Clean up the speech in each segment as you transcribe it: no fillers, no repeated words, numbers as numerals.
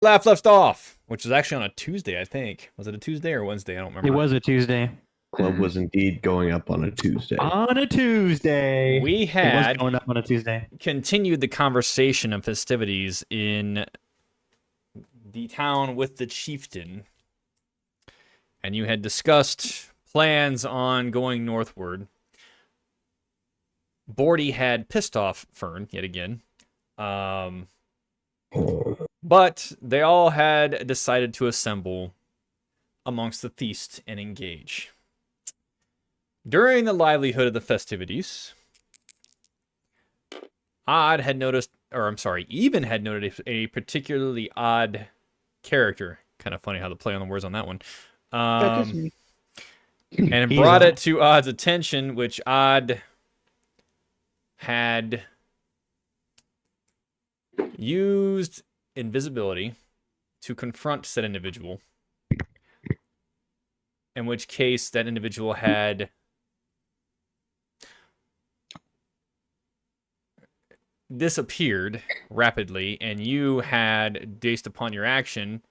left off, which was actually on a Tuesday, I think. Was it a Tuesday or Wednesday? I don't It remember. was a Tuesday. Club was indeed going up on a Tuesday. On a Tuesday. We It was had going up on a Tuesday. continued the conversation of festivities in the town with the chieftain, and you had discussed plans on going northward. Bordy had pissed off Fern yet again. But they all had decided to assemble amongst the feast and engage. During the livelihood of the festivities, Even had noted a particularly odd character. Kind of funny how the play on the words on that one. And it brought it to Odd's attention, which Odd had used invisibility to confront said individual, in which case that individual had disappeared rapidly, and you had, based upon your action,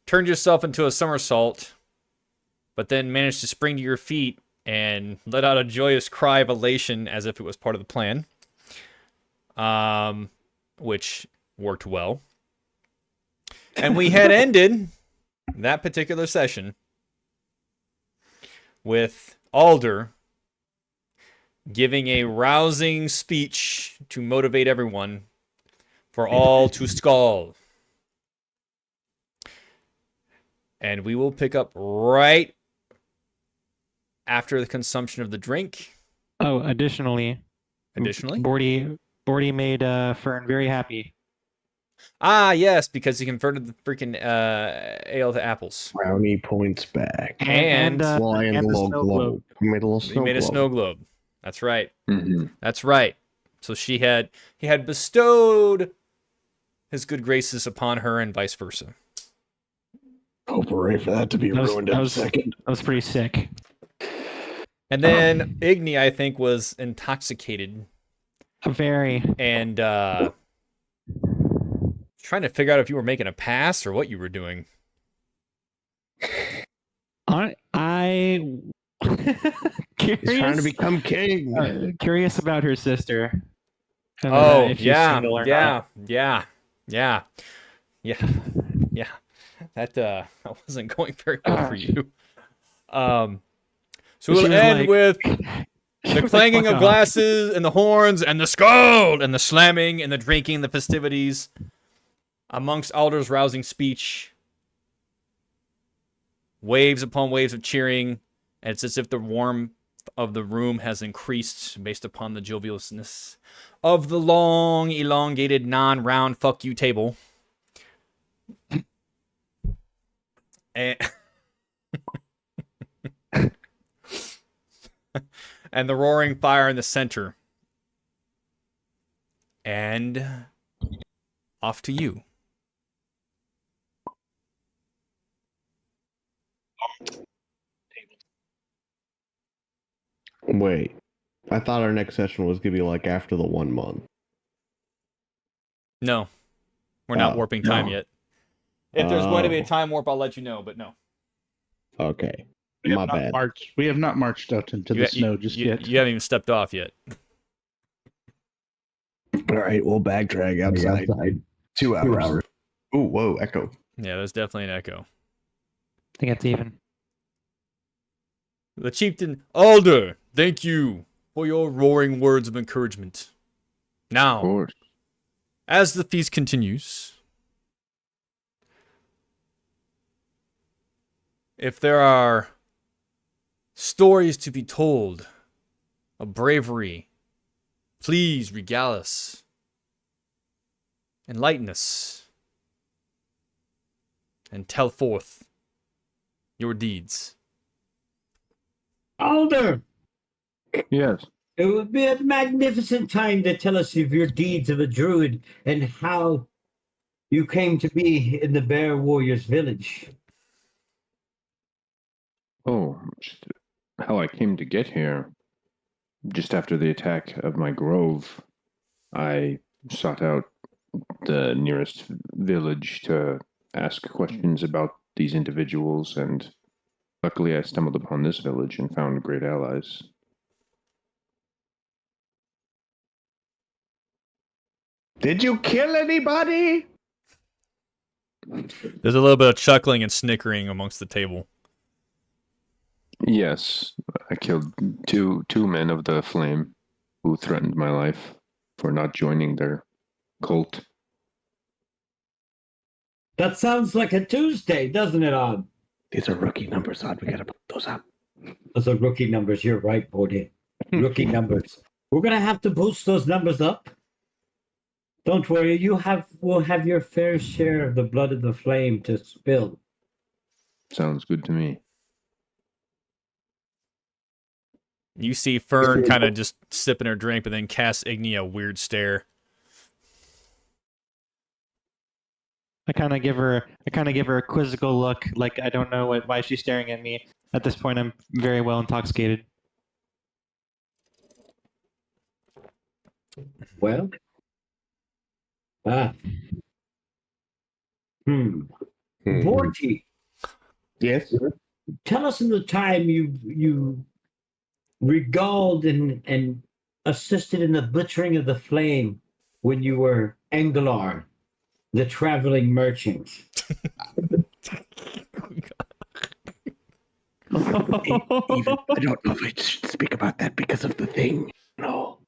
turned yourself into a somersault, but then managed to spring to your feet and let out a joyous cry of elation as if it was part of the plan, which worked well. And we had ended that particular session with Alder giving a rousing speech to motivate everyone for all to skull. And we will pick up right after the consumption of the drink. Oh, additionally, Bordy made Fern very happy. Ah, yes, because he converted the freaking ale to apples. Brownie points back. And fly in and the the little snow globe. He made a little he snow made a globe. snow globe. That's right. Mm-hmm. That's right. So he had bestowed his good graces upon her and vice versa. Hope we're ready for that to be ruined in a second. That was pretty sick. And then Igni, I think, was intoxicated Very. and trying to figure out if you were making a pass or what you were doing. I He's trying to become king. Curious about her sister. Oh, if she's yeah, single or yeah, not. yeah. That wasn't going very well for you. So we'll end with the clanging of glasses and the horns and the skull and the slamming and the drinking and the festivities amongst Alder's rousing speech. Waves upon waves of cheering. And it's as if the warmth of the room has increased based upon the jovialness of the long, elongated, non-round fuck you table. And, and the roaring fire in the center. And off to you. Wait, I thought our next session was gonna be like after the 1 month. No, we're not warping time yet. If there's going to be a time warp, I'll let you know, but no. Okay, We my have bad. we have not marched out into the snow just yet. You haven't even stepped off yet. All right, we'll backtrack outside. 2 hours. Ooh, whoa, echo. Yeah, there's definitely an echo. I think it's even. The chieftain, Alder, thank you for your roaring words of encouragement. Of Now, course. as the feast continues, if there are stories to be told of bravery, please regale us, enlighten us, and tell forth your deeds. Alder, Yes. it would be a magnificent time to tell us of your deeds of a druid and how you came to be in the Bear Warriors village. Oh, just how I came to get here. Just after the attack of my grove, I sought out the nearest village to ask questions about these individuals, and luckily I stumbled upon this village and found great allies. Did you kill anybody? There's a little bit of chuckling and snickering amongst the table. Yes, I killed two men of the Flame who threatened my life for not joining their cult. That sounds like a Tuesday, doesn't it, Odd? These are rookie numbers, Odd. We gotta put those up. Those are rookie numbers. You're right, Bodhi. Rookie numbers. We're gonna have to boost those numbers up. Don't worry, we'll have your fair share of the blood of the flame to spill. Sounds good to me. You see Fern kind of just sipping her drink, but then casts Igni a weird stare. I kind of give her a quizzical look, like I don't know why she's staring at me. At this point, I'm very well intoxicated. Well, Borty, Yes. tell us in the time you regaled and assisted in the butchering of the flame when you were Engelar, the traveling merchant. Even, I don't know if I should speak about that because of the thing. No.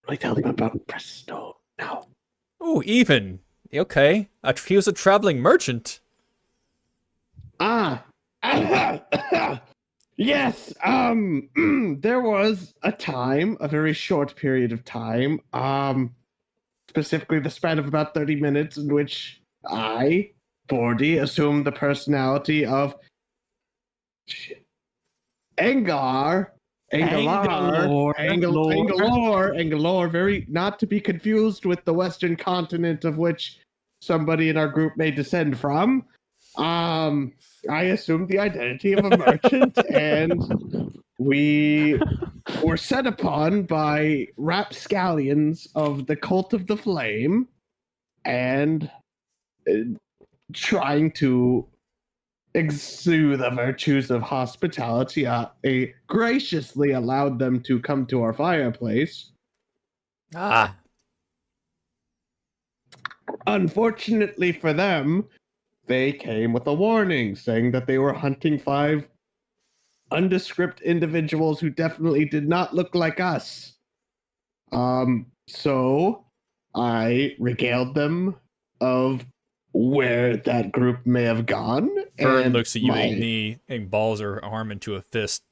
I tell them about Presto now. Oh, even. Okay. He was a traveling merchant. Yes, there was a time, a very short period of time, specifically the span of about 30 minutes in which I, Bordy, assumed the personality of Angalore, very not to be confused with the western continent of which somebody in our group may descend from. I assumed the identity of a merchant, and we were set upon by rapscallions of the Cult of the Flame, and trying to exude the virtues of hospitality, I graciously allowed them to come to our fireplace. Unfortunately for them, they came with a warning saying that they were hunting 5 undescript individuals who definitely did not look like us. So I regaled them of where that group may have gone. Fern looks at you, Igni, and balls her arm into a fist.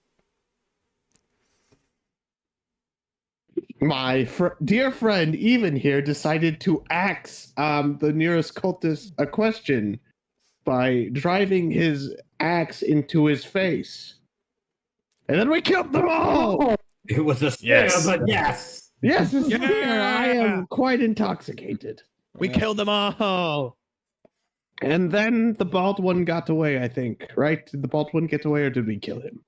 My dear friend, even here, decided to axe the nearest cultist a question by driving his axe into his face. And then we killed them all! It was a scare, but yes. Yes, it's here. I am quite intoxicated. We killed them all! And then the bald one got away, I think, right? Did the bald one get away, or did we kill him?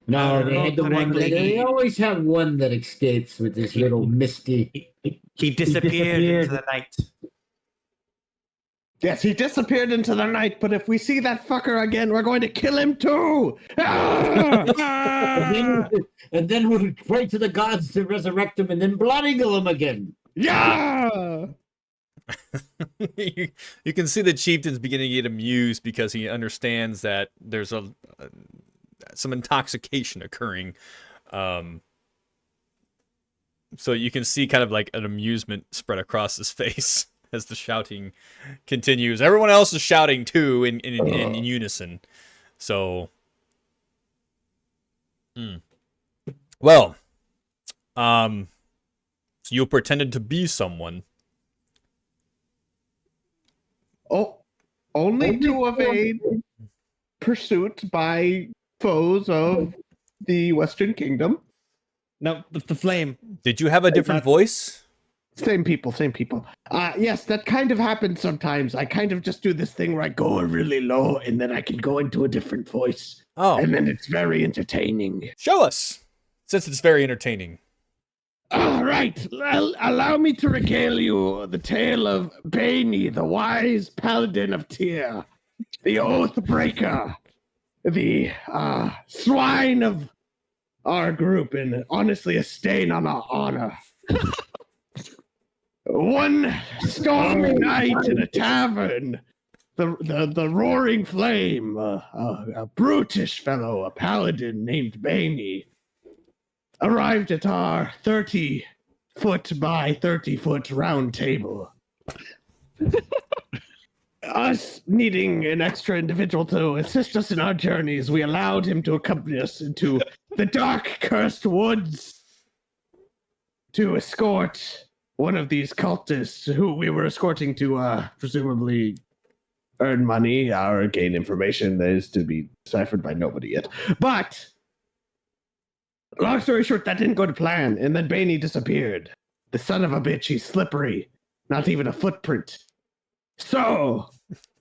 No, they had the one. They always have one that escapes with this little misty. He disappeared into the night. Yes, he disappeared into the night, but if we see that fucker again, we're going to kill him too! And then we'll pray to the gods to resurrect him and then blood eagle him again. Yeah! You can see the chieftain's beginning to get amused because he understands that there's some intoxication occurring. So you can see kind of like an amusement spread across his face as the shouting continues. Everyone else is shouting too in unison. So, well, so you pretended to be someone. Oh, only to evade pursuit by foes of the Western Kingdom. No, the flame. Did you have a different voice? Same people. Yes, that kind of happens sometimes. I kind of just do this thing where I go really low and then I can go into a different voice. Oh. And then it's very entertaining. Show us, since it's very entertaining. All right, allow me to regale you the tale of Bainey, the wise paladin of Tyr, the oath breaker, the swine of our group, and honestly a stain on our honor. One stormy night in a tavern, the roaring flame, a brutish fellow, a paladin named Bainey, arrived at our 30-foot by 30-foot round table. Us needing an extra individual to assist us in our journeys, we allowed him to accompany us into the dark, cursed woods to escort one of these cultists who we were escorting to presumably earn money or gain information that is to be deciphered by nobody yet. But long story short, that didn't go to plan, and then Bainey disappeared. The son of a bitch, he's slippery. Not even a footprint. So,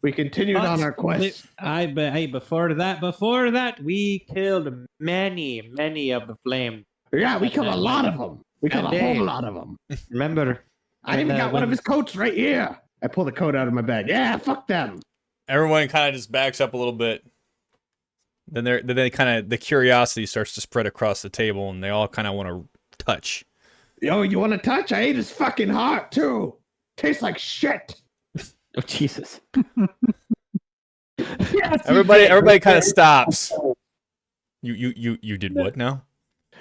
we continued on our quest. Before that, we killed many of the flame. Yeah, we killed a lot of them. We killed a whole lot of them. Remember? I even got one of his coats right here. I pulled the coat out of my bag. Yeah, fuck them. Everyone kind of just backs up a little bit. Then the curiosity starts to spread across the table, and they all kind of want to touch. Yo, you want to touch? I ate his fucking heart too. Tastes like shit. Oh Jesus! Yes, Everybody kind of stops. You did what now?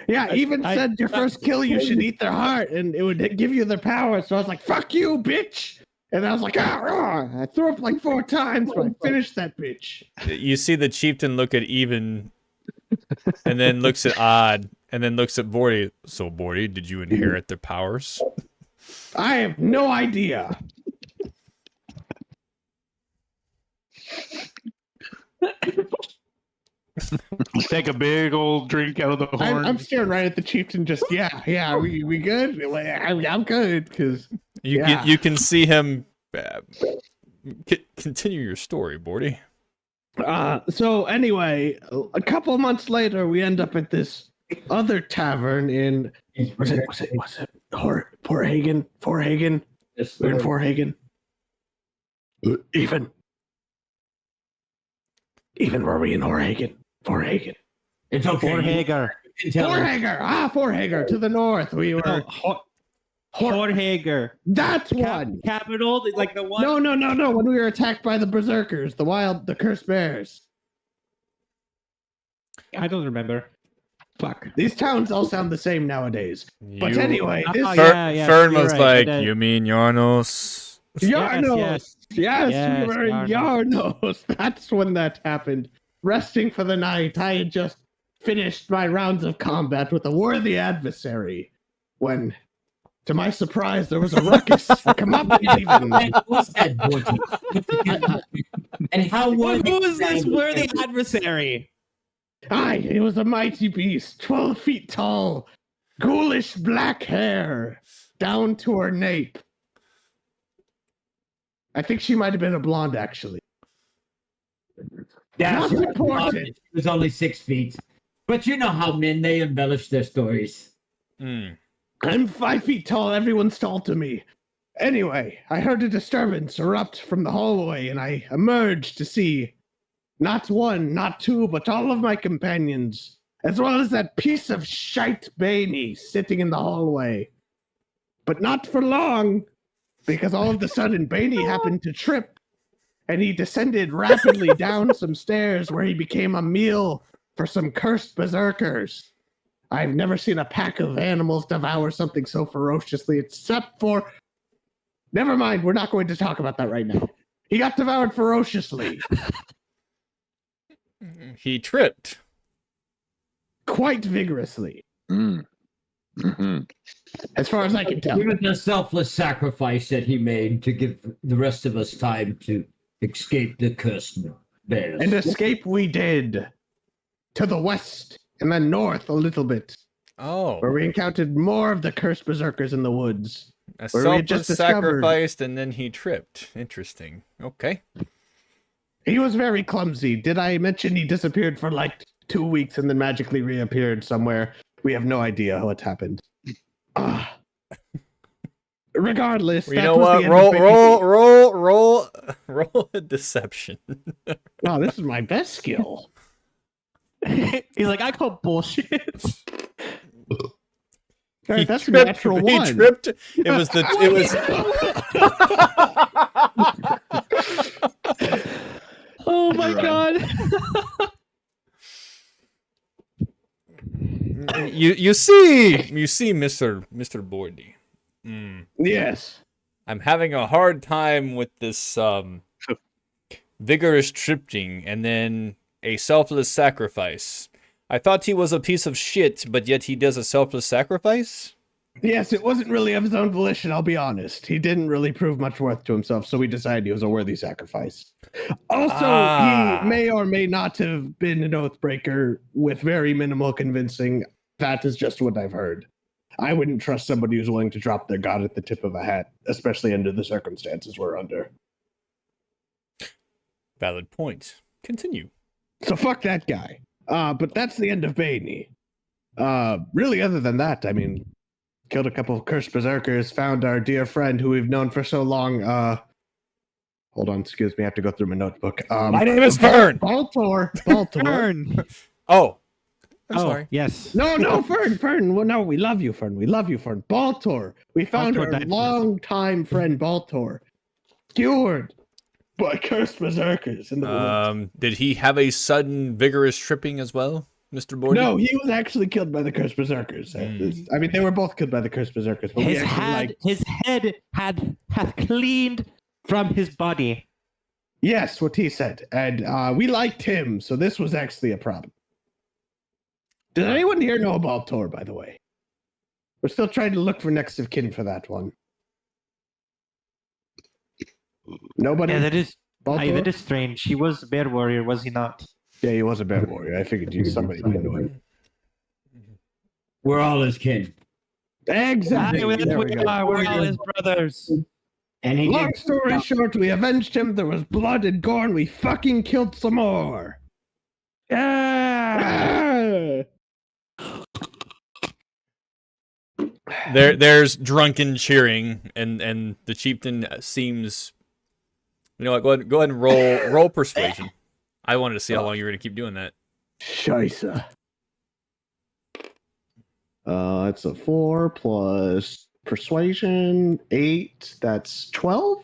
Yeah, even said your first kill you should eat their heart, and it would give you their power. So I was like, "Fuck you, bitch!" And I was like, I threw up like 4 times, but I finished that bitch. You see the chieftain look at Even, and then looks at Odd, and then looks at Bordy. So, Bordy, did you inherit their powers? I have no idea. Take a big old drink out of the horn. I'm staring right at the chieftain. Just we good? I'm good because you can see him. Continue your story, Bordy. So anyway, a couple months later, we end up at this other tavern in was it Forhagen? Forhagen? We're in Forhagen. Even were we in Forhagen? Forhagen. It's okay. Forhager. Forhager to the north. We were Forhager. That's one. Capital, like the one. No. When we were attacked by the berserkers, the cursed bears. I don't remember. Fuck. These towns all sound the same nowadays. But anyway, Fern was right, like, "You mean Yarnos?" Yarnos. Yes, we were in Yarnos. Yarnos. That's when that happened. Resting for the night, I had just finished my rounds of combat with a worthy adversary when, to my surprise, there was a ruckus. Come up even. What's that, Borty? And how was Who was this worthy adversary? It was a mighty beast, 12 feet tall, ghoulish black hair, down to her nape. I think she might have been a blonde, actually. Yeah, Not important. It was only 6 feet. But you know how men, they embellish their stories. I'm 5 feet tall. Everyone's tall to me. Anyway, I heard a disturbance erupt from the hallway, and I emerged to see not one, not two, but all of my companions, as well as that piece of shite Bainey sitting in the hallway. But not for long, because all of a sudden Bainey happened to trip, and he descended rapidly down some stairs where he became a meal for some cursed berserkers. I've never seen a pack of animals devour something so ferociously, except for... Never mind, we're not going to talk about that right now. He got devoured ferociously. He tripped. Quite vigorously. Mm-hmm. As far as I can tell. It was a selfless sacrifice that he made to give the rest of us time to escape the cursed bears. And escape we did. To the west and then north a little bit. Oh. Where we encountered more of the cursed berserkers in the woods. A where we had just selfless sacrificed and then he tripped. Interesting. Okay. He was very clumsy. Did I mention he disappeared for like 2 weeks and then magically reappeared somewhere? We have no idea what happened. Regardless, You that know was what? the end of Roll a deception. Oh, this is my best skill. He's like, I call bullshit. Alright, that's a natural He one. tripped. It was the. It was. Oh my god. You see, Mr. Bordy. Yes. I'm having a hard time with this vigorous tripping and then a selfless sacrifice. I thought he was a piece of shit, but yet he does a selfless sacrifice? Yes, it wasn't really of his own volition, I'll be honest. He didn't really prove much worth to himself, so we decided he was a worthy sacrifice. Also, he may or may not have been an Oathbreaker with very minimal convincing. That is just what I've heard. I wouldn't trust somebody who's willing to drop their god at the tip of a hat, especially under the circumstances we're under. Valid point. Continue. So fuck that guy. But that's the end of Bainey. Really, other than that, I mean, killed a couple of cursed berserkers, found our dear friend who we've known for so long. Hold on, excuse me, I have to go through my notebook. My name is Fern. Baltor. Fern. Oh. I'm Oh, sorry. yes. No, Fern. Well, no, we love you, Fern. We love you, Fern. Baltor. We found Baltor our died first. longtime friend, Baltor. Skewered by cursed berserkers in the woods. Did he have a sudden vigorous tripping as well, Mr. Bordy? No, he was actually killed by the cursed berserkers. I mean, they were both killed by the cursed berserkers. But His head hath cleaned from his body. Yes, what he said. And we liked him, so this was actually a problem. Does anyone here know about Tor, by the way? We're still trying to look for next of kin for that one. Nobody? Yeah, that is Baltor? that is strange. He was a bear warrior, was he not? Yeah, he was a bear warrior. I figured somebody might know him. We're all his kin. Exactly. There we go. We're all his brothers. And he Long did- story short, we avenged him. There was blood and gore, and we fucking killed some more. Ah! There's drunken cheering, and the chieftain seems. You know what? Go ahead and roll persuasion. I wanted to see how long you were gonna keep doing that. Scheisse. It's a 4 plus persuasion 8. That's 12.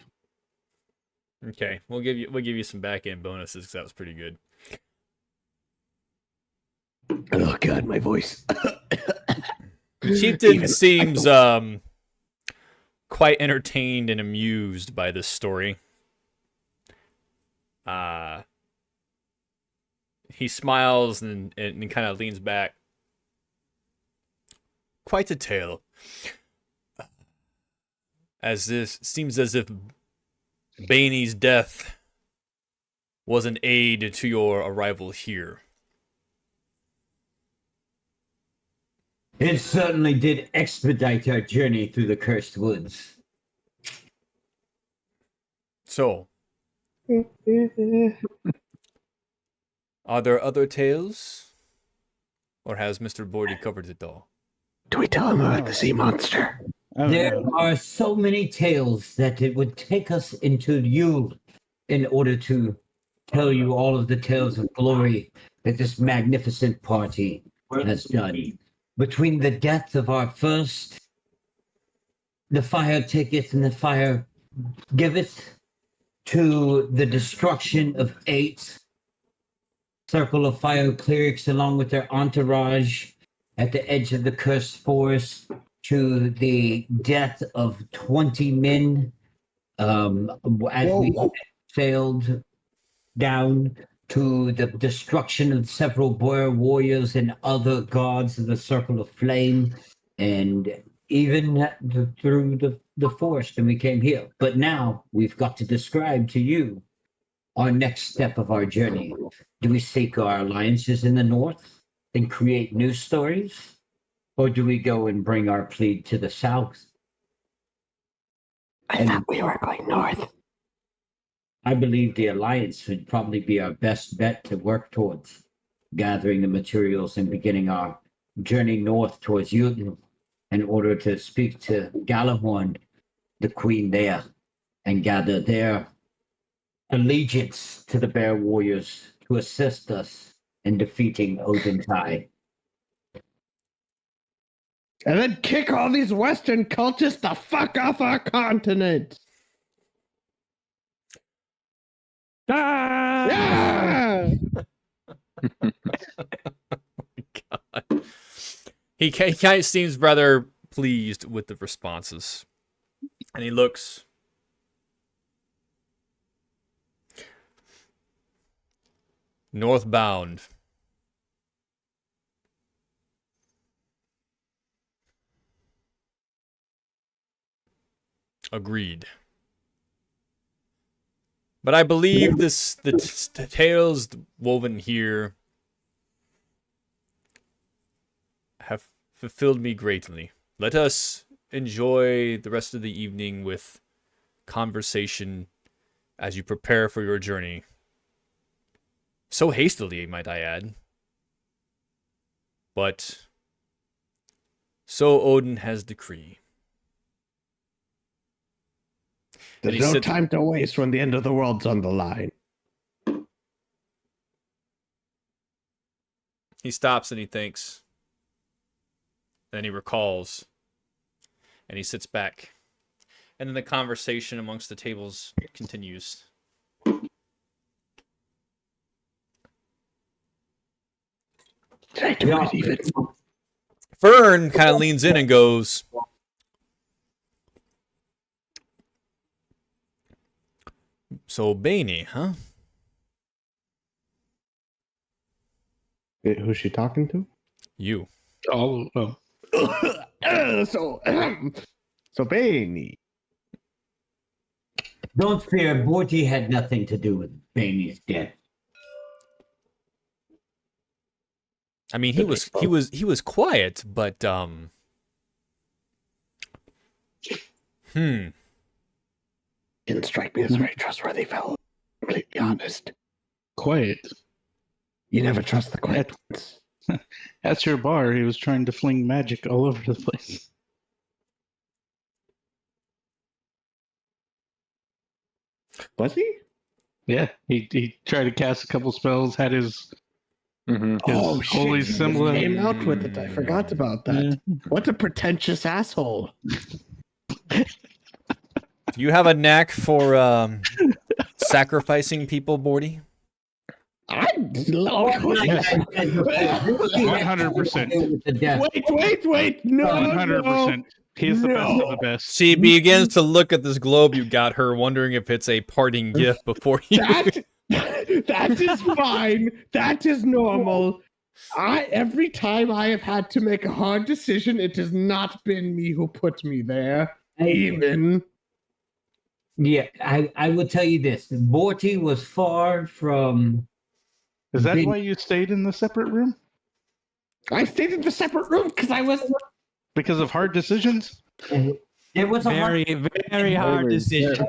Okay, we'll give you some back end bonuses because that was pretty good. Oh god, my voice. The chieftain seems quite entertained and amused by this story. He smiles and kind of leans back. Quite a tale. Seems as if Bainey's death was an aid to your arrival here. It certainly did expedite our journey through the cursed woods. So, are there other tales? Or has Mr. Bordy covered it all? Do we tell him about the sea monster? Oh, There no. are so many tales that it would take us into you in order to tell you all of the tales of glory that this magnificent party has done. Between the death of our first, the fire taketh and the fire giveth, to the destruction of 8 circle of fire clerics along with their entourage at the edge of the cursed forest, to the death of 20 men as we sailed down, to the destruction of several boar warriors and other gods of the circle of flame, and even through the forest, and we came here. But now we've got to describe to you our next step of our journey. Do we seek our alliances in the north and create new stories? Or do we go and bring our plead to the south? I thought we were going north. I believe the alliance would probably be our best bet to work towards, gathering the materials and beginning our journey north towards you in order to speak to Galahorn, the queen there, and gather their allegiance to the Bear Warriors to assist us in defeating Odin's Eye. And then kick all these Western cultists the fuck off our continent. Yeah! God. He kind of seems rather pleased with the responses. And he looks. Northbound. Agreed. But I believe the tales woven here have fulfilled me greatly. Let us enjoy the rest of the evening with conversation as you prepare for your journey. So hastily, might I add. But so Odin has decreed. There's no time to waste when the end of the world's on the line. He stops and he thinks. Then he recalls. And he sits back. And then the conversation amongst the tables continues. Did I do it even? Fern kind of leans in and goes, "So Bainey, huh?" Who's she talking to? You. Oh. So Bainey. Don't fear, Borty had nothing to do with Bainey's death. I mean, he was quiet, but Didn't strike me as a very trustworthy fellow. Completely honest. Quiet. You never trust the quiet ones. At your bar, he was trying to fling magic all over the place. Was he? Yeah, he tried to cast a couple spells, had his Shit, holy he symbol. came out with it. I forgot about that. What a pretentious asshole. do you have a knack for sacrificing people, Borty? I 100%. Wait. No. 100%. He's the best of the best. She begins to look at this globe you got her, wondering if it's a parting gift before you. That is fine. That is normal. Every time I have had to make a hard decision, it has not been me who put me there. Even. Yeah, I will tell you this. Borty was far from... Is that why you stayed in the separate room? I stayed in the separate room because I was... Because of hard decisions? It was a very hard decision.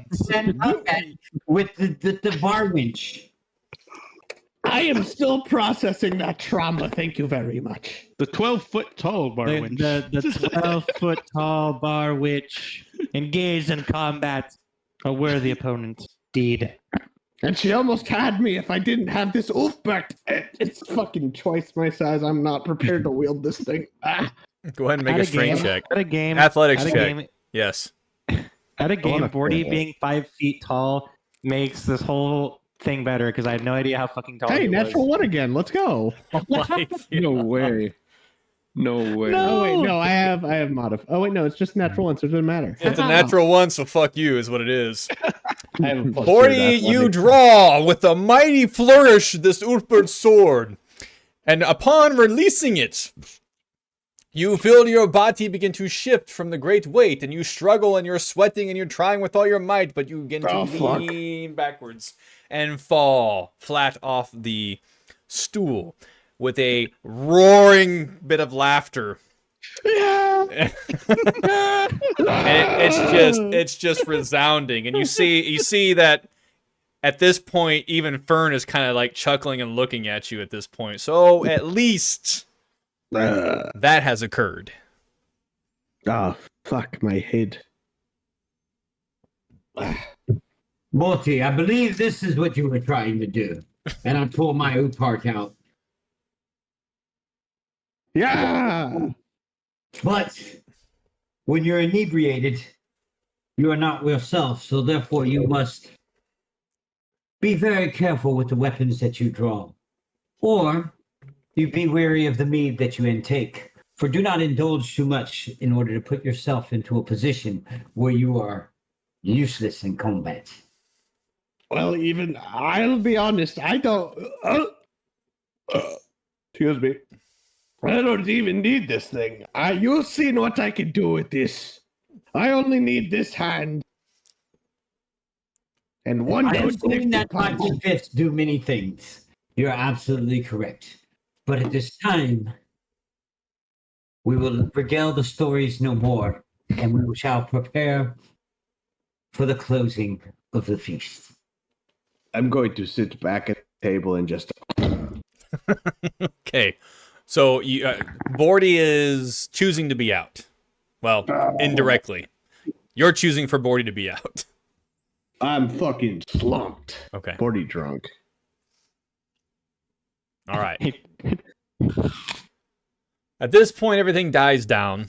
With the bar winch. I am still processing that trauma. Thank you very much. The 12-foot tall bar winch. The 12-foot tall bar witch engaged in combat. A worthy opponent, indeed. And she almost had me if I didn't have this Ulfbert. It's fucking twice my size. I'm not prepared to wield this thing. Go ahead and make a strength check. At a game, Athletics at a check. game, Yes. At a game, Borty being 5 feet tall makes this whole thing better because I had no idea how fucking tall Hey, he was. natural one again. Let's go. No way. No way. Oh wait, no, I have modif. Oh wait, no, it's just natural one, so it doesn't matter. It's a natural one, so fuck you is what it is. I have a plus 40, you draw with a mighty flourish this Ulfbert's sword. And upon releasing it, you feel your body begin to shift from the great weight, and you struggle, and you're sweating, and you're trying with all your might, but you begin to lean backwards and fall flat off the stool with a roaring bit of laughter. And it's just resounding, and you see that at this point even Fern is kind of like chuckling and looking at you at this point. So at least that has occurred. Oh, fuck my head. Morty, I believe this is what you were trying to do. And I pull my Upart out. Yeah! But when you're inebriated, you are not yourself. So therefore, you must be very careful with the weapons that you draw. Or you be wary of the mead that you intake. For do not indulge too much in order to put yourself into a position where you are useless in combat. Well, even I'll be honest, I don't. Excuse me. I don't even need this thing. You've seen what I can do with this. I only need this hand. And one I have good seen that punch. mighty fist do many things. You're absolutely correct. But at this time, we will regale the stories no more, and we shall prepare for the closing of the feast. I'm going to sit back at the table and just. Okay. So Bordy is choosing to be out. Well, indirectly. You're choosing for Bordy to be out. I'm fucking slumped. Okay. 40 drunk. All right. At this point, everything dies down.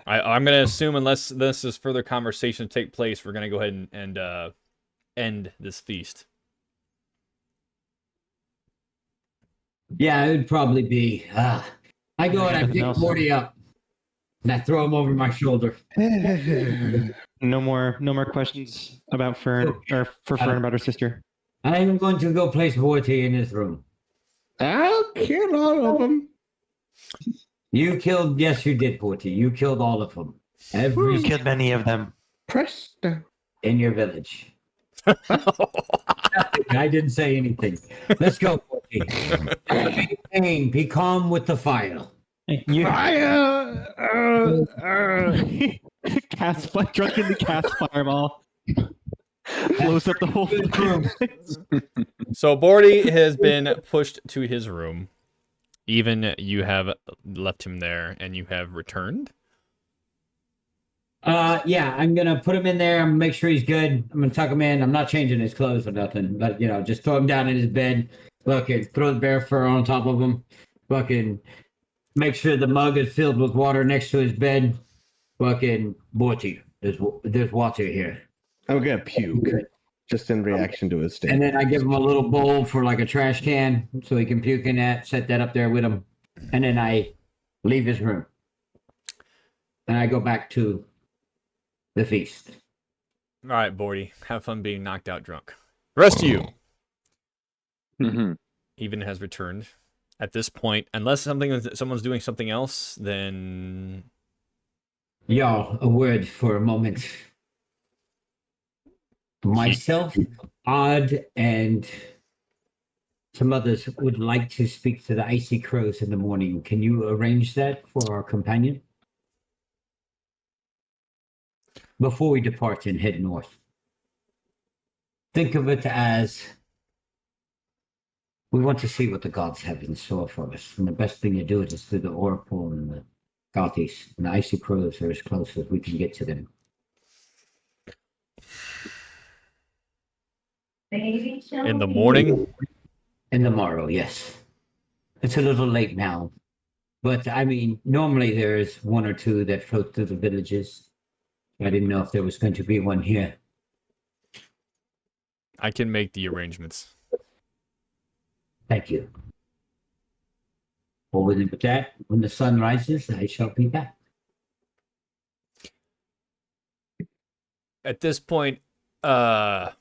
I'm going to assume, unless this is further conversation to take place, we're going to go ahead and end this feast. Yeah, it would probably be. I go and I pick Morty up, and I throw him over my shoulder. No more questions about Fern or for Fern about her sister. I am going to go place Morty in his room. I'll kill all of them. You killed, yes, you did, Morty. You killed all of them. You killed many of them. Presto. In your village. I didn't say anything. Let's go, Morty. Pain, be calm with the fire. Fire! Drunkenly cast fireball. Blows up the whole room. So Bordy has been pushed to his room. Even you have left him there, and you have returned. Yeah, I'm gonna put him in there. I'm gonna make sure he's good. I'm gonna tuck him in. I'm not changing his clothes or nothing, but just throw him down in his bed. Fucking throw the bear fur on top of him. Fucking make sure the mug is filled with water next to his bed. Fucking Morty, there's water here. I'm gonna puke. Just in reaction to his And statement. then I give him a little bowl for like a trash can so he can puke in that, set that up there with him. And then I leave his room. And I go back to the feast. All right, Bordy, have fun being knocked out drunk. The rest of you, even has returned. At this point, unless someone's doing something else, then Y'all, a word for a moment. Myself, Odd, and some others would like to speak to the Icy Crows in the morning. Can you arrange that for our companion? Before we depart and head north. Think of it as we want to see what the gods have in store for us. And the best thing to do is through the Oracle and the Gothies. And the Icy Crows are as close as we can get to them. in the morning. In the morrow, yes. It's a little late now. But, I mean, normally there's one or two that float through the villages. I didn't know if there was going to be one here. I can make the arrangements. Thank you. Well, with that, when the sun rises, I shall be back. At this point, it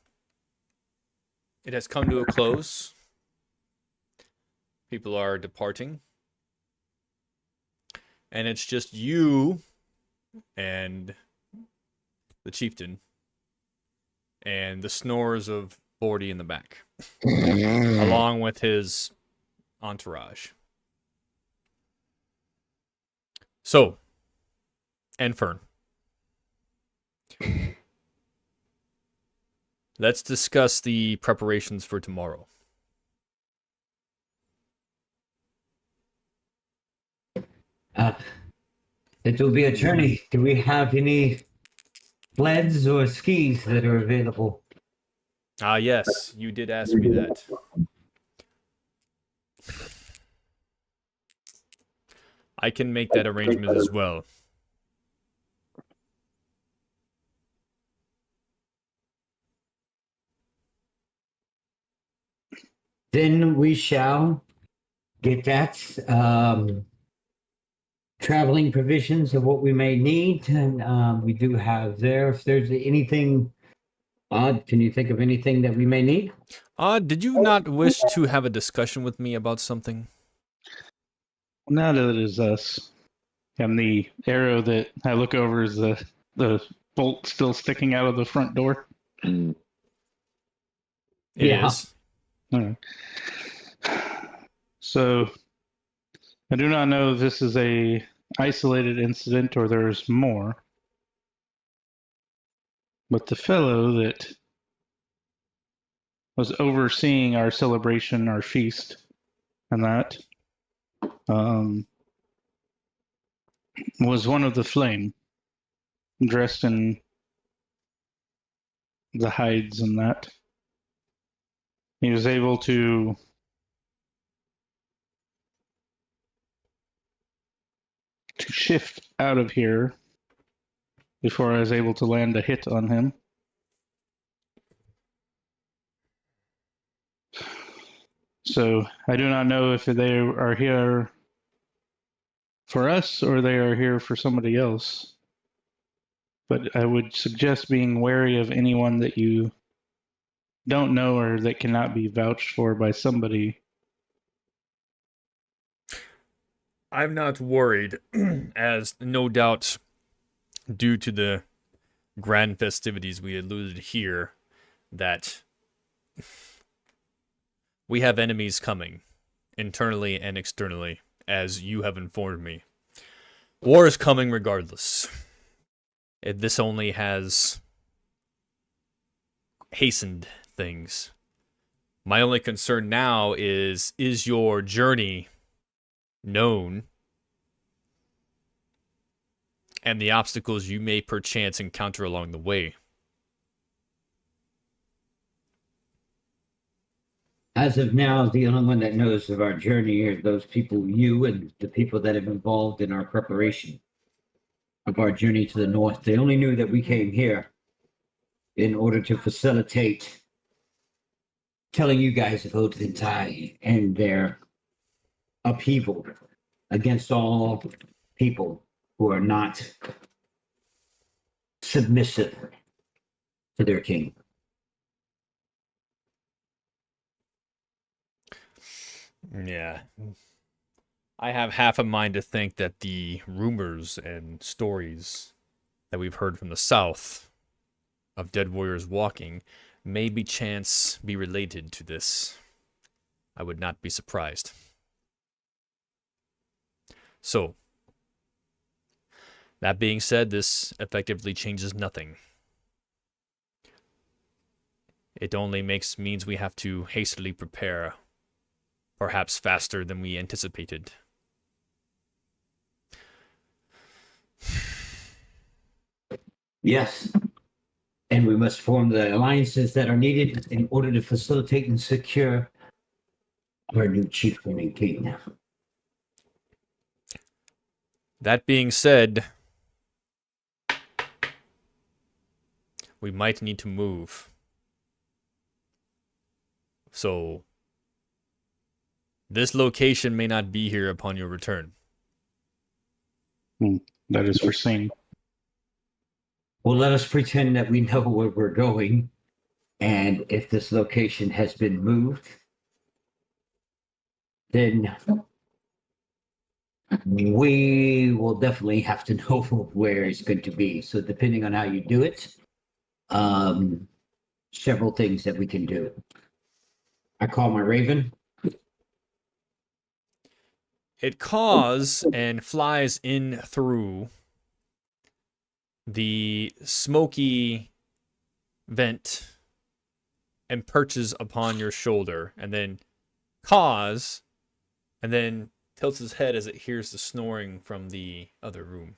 has come to a close. People are departing. And it's just you and the chieftain and the snores of Bordy in the back, along with his entourage. So, and Fern. Let's discuss the preparations for tomorrow. It will be a journey. Do we have any sleds or skis that are available? Ah, yes, you did ask me that. I can make that arrangement as well. Then we shall get that. Traveling provisions of what we may need, and we do have there. If there's anything odd, can you think of anything that we may need? Did you not wish to have a discussion with me about something? Now that it is us, and the arrow that I look over is the bolt still sticking out of the front door. Mm. It Yeah. is. All right. So I do not know if this is a isolated incident or there's more. But the fellow that was overseeing our celebration, our feast, and that was one of the flame, dressed in the hides and that. He was able to shift out of here before I was able to land a hit on him. So I do not know if they are here for us or they are here for somebody else. But I would suggest being wary of anyone that you don't know or that cannot be vouched for by somebody. I'm not worried, as no doubt, due to the grand festivities we alluded here, that we have enemies coming, internally and externally, as you have informed me. War is coming regardless. This only has hastened things. My only concern now is your journey known and the obstacles you may perchance encounter along the way? As of now, the only one that knows of our journey are those people, you and the people that have involved in our preparation of our journey to the north. They only knew that we came here in order to facilitate telling you guys of Odintai and their upheaval against all people who are not submissive to their king. Yeah. I have half a mind to think that the rumors and stories that we've heard from the south of dead warriors walking may be related to this. I would not be surprised. So, that being said, this effectively changes nothing. It only means we have to hastily prepare, perhaps faster than we anticipated. Yes. And we must form the alliances that are needed in order to facilitate and secure our new chieftain and king. That being said, we might need to move. So, this location may not be here upon your return. That is foreseen. Well, let us pretend that we know where we're going, and if this location has been moved, then we will definitely have to know where it's going to be. So depending on how you do it, several things that we can do. I call my raven. It caws and flies in through the smoky vent and perches upon your shoulder, and then caws, and then tilts his head as it hears the snoring from the other room.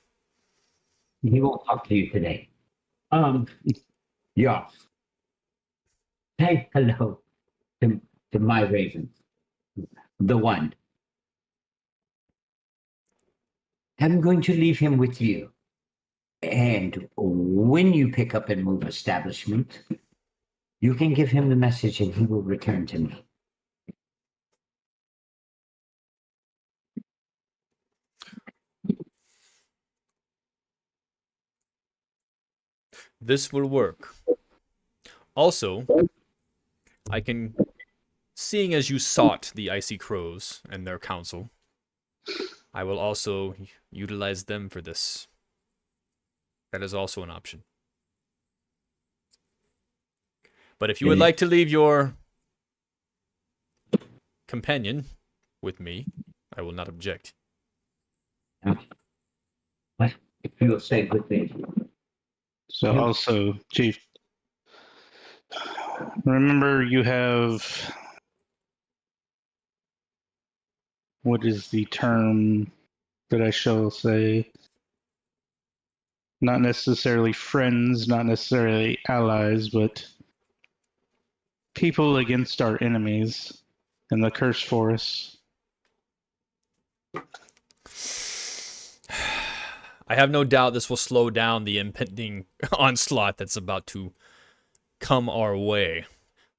He won't talk to you today. Yeah. Say hello to my raven, the one. I'm going to leave him with you. And when you pick up and move establishment, you can give him the message and he will return to me. This will work. Also, I can, seeing as you sought the Icy Crows and their council, I will also utilize them for this. That is also an option. But if you would like to leave your companion with me, I will not object. What? You will stay with me. So also, Chief, remember you have, what is the term that I shall say? Not necessarily friends, not necessarily allies, but people against our enemies in the Curse Forest. I have no doubt this will slow down the impending onslaught that's about to come our way.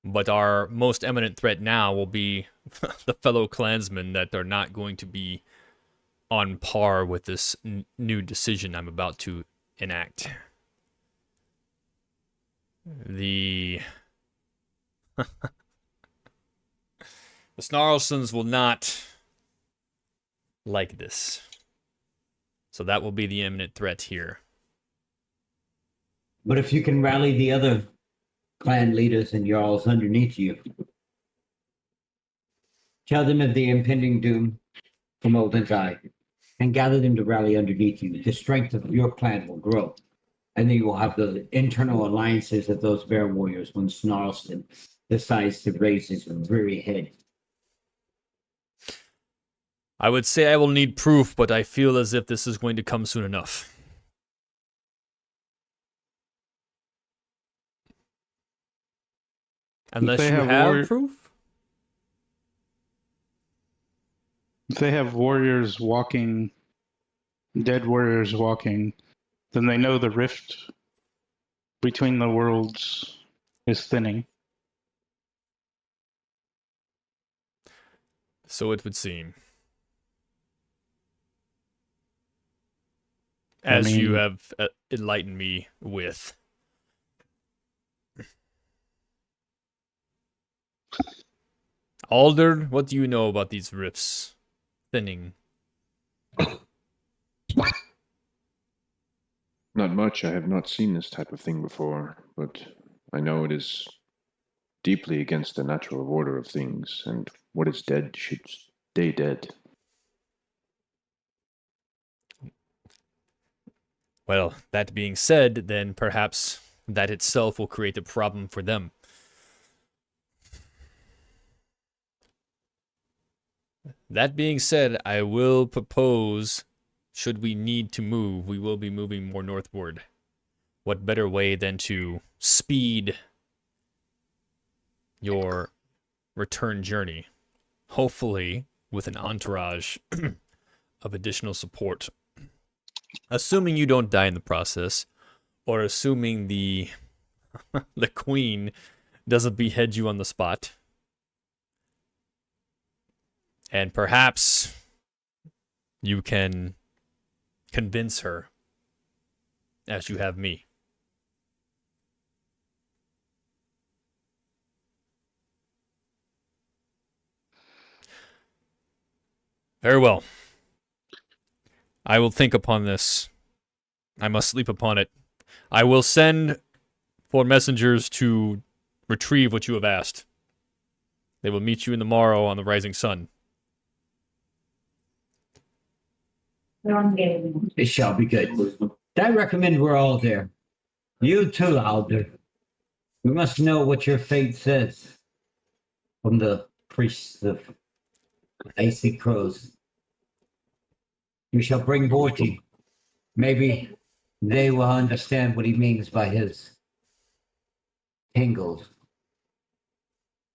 But our most eminent threat now will be the fellow clansmen that are not going to be on par with this new decision I'm about to enact. The Snarlsons will not like this. So that will be the imminent threat here. But if you can rally the other clan leaders and Jarls underneath you, tell them of the impending doom from Odin's Eye, and gather them to rally underneath you, the strength of your clan will grow. And then you will have the internal alliances of those bear warriors when Snarlston decides to raise his weary head. I would say I will need proof, but I feel as if this is going to come soon enough. Unless you have proof? If they have warriors walking, dead warriors walking, then they know the rift between the worlds is thinning. So it would seem. As you have enlightened me with. Alder, what do you know about these rifts thinning? Not much. I have not seen this type of thing before, but I know it is deeply against the natural order of things, and what is dead should stay dead. Well, that being said, then perhaps that itself will create a problem for them. That being said, I will propose, should we need to move, we will be moving more northward. What better way than to speed your return journey? Hopefully with an entourage of additional support. Assuming you don't die in the process, or assuming the the queen doesn't behead you on the spot. And perhaps you can convince her, as you have me. Very well. I will think upon this. I must sleep upon it. I will send for messengers to retrieve what you have asked. They will meet you in the morrow on the rising sun. It shall be good. I recommend we're all there. You too, Alder. We must know what your fate says from the priests of Icy Crows. You shall bring Borty. Maybe they will understand what he means by his tingles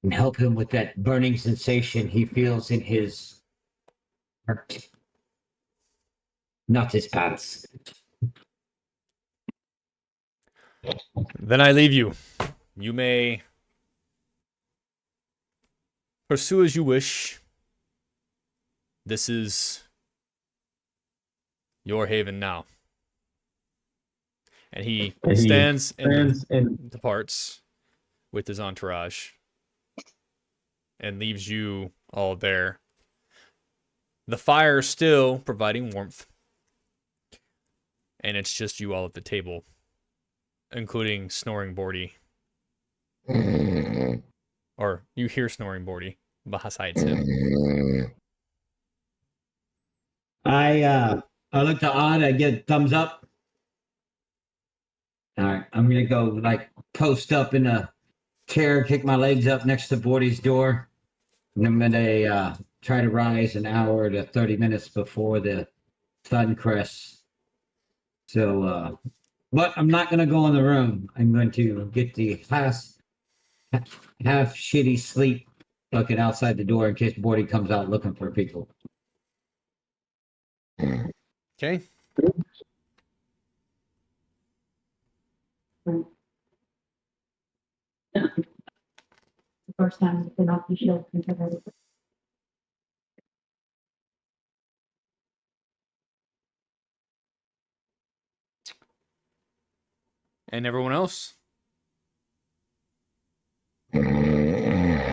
and help him with that burning sensation he feels in his heart, not his pants. Then I leave you. You may pursue as you wish. This is your haven now. And he stands and departs with his entourage and leaves you all there. The fire is still providing warmth. And it's just you all at the table, including snoring Bordy. Or you hear snoring Bordy besides him. I look to Odd, I get a thumbs up. All right, I'm gonna go like post up in a chair, kick my legs up next to Bordy's door, and I'm gonna try to rise an hour to 30 minutes before the sun crests. So, but I'm not gonna go in the room. I'm going to get the half shitty sleep bucket outside the door in case Bordy comes out looking for people. Okay. The first time it's been off the shield since I've had it. And everyone else? I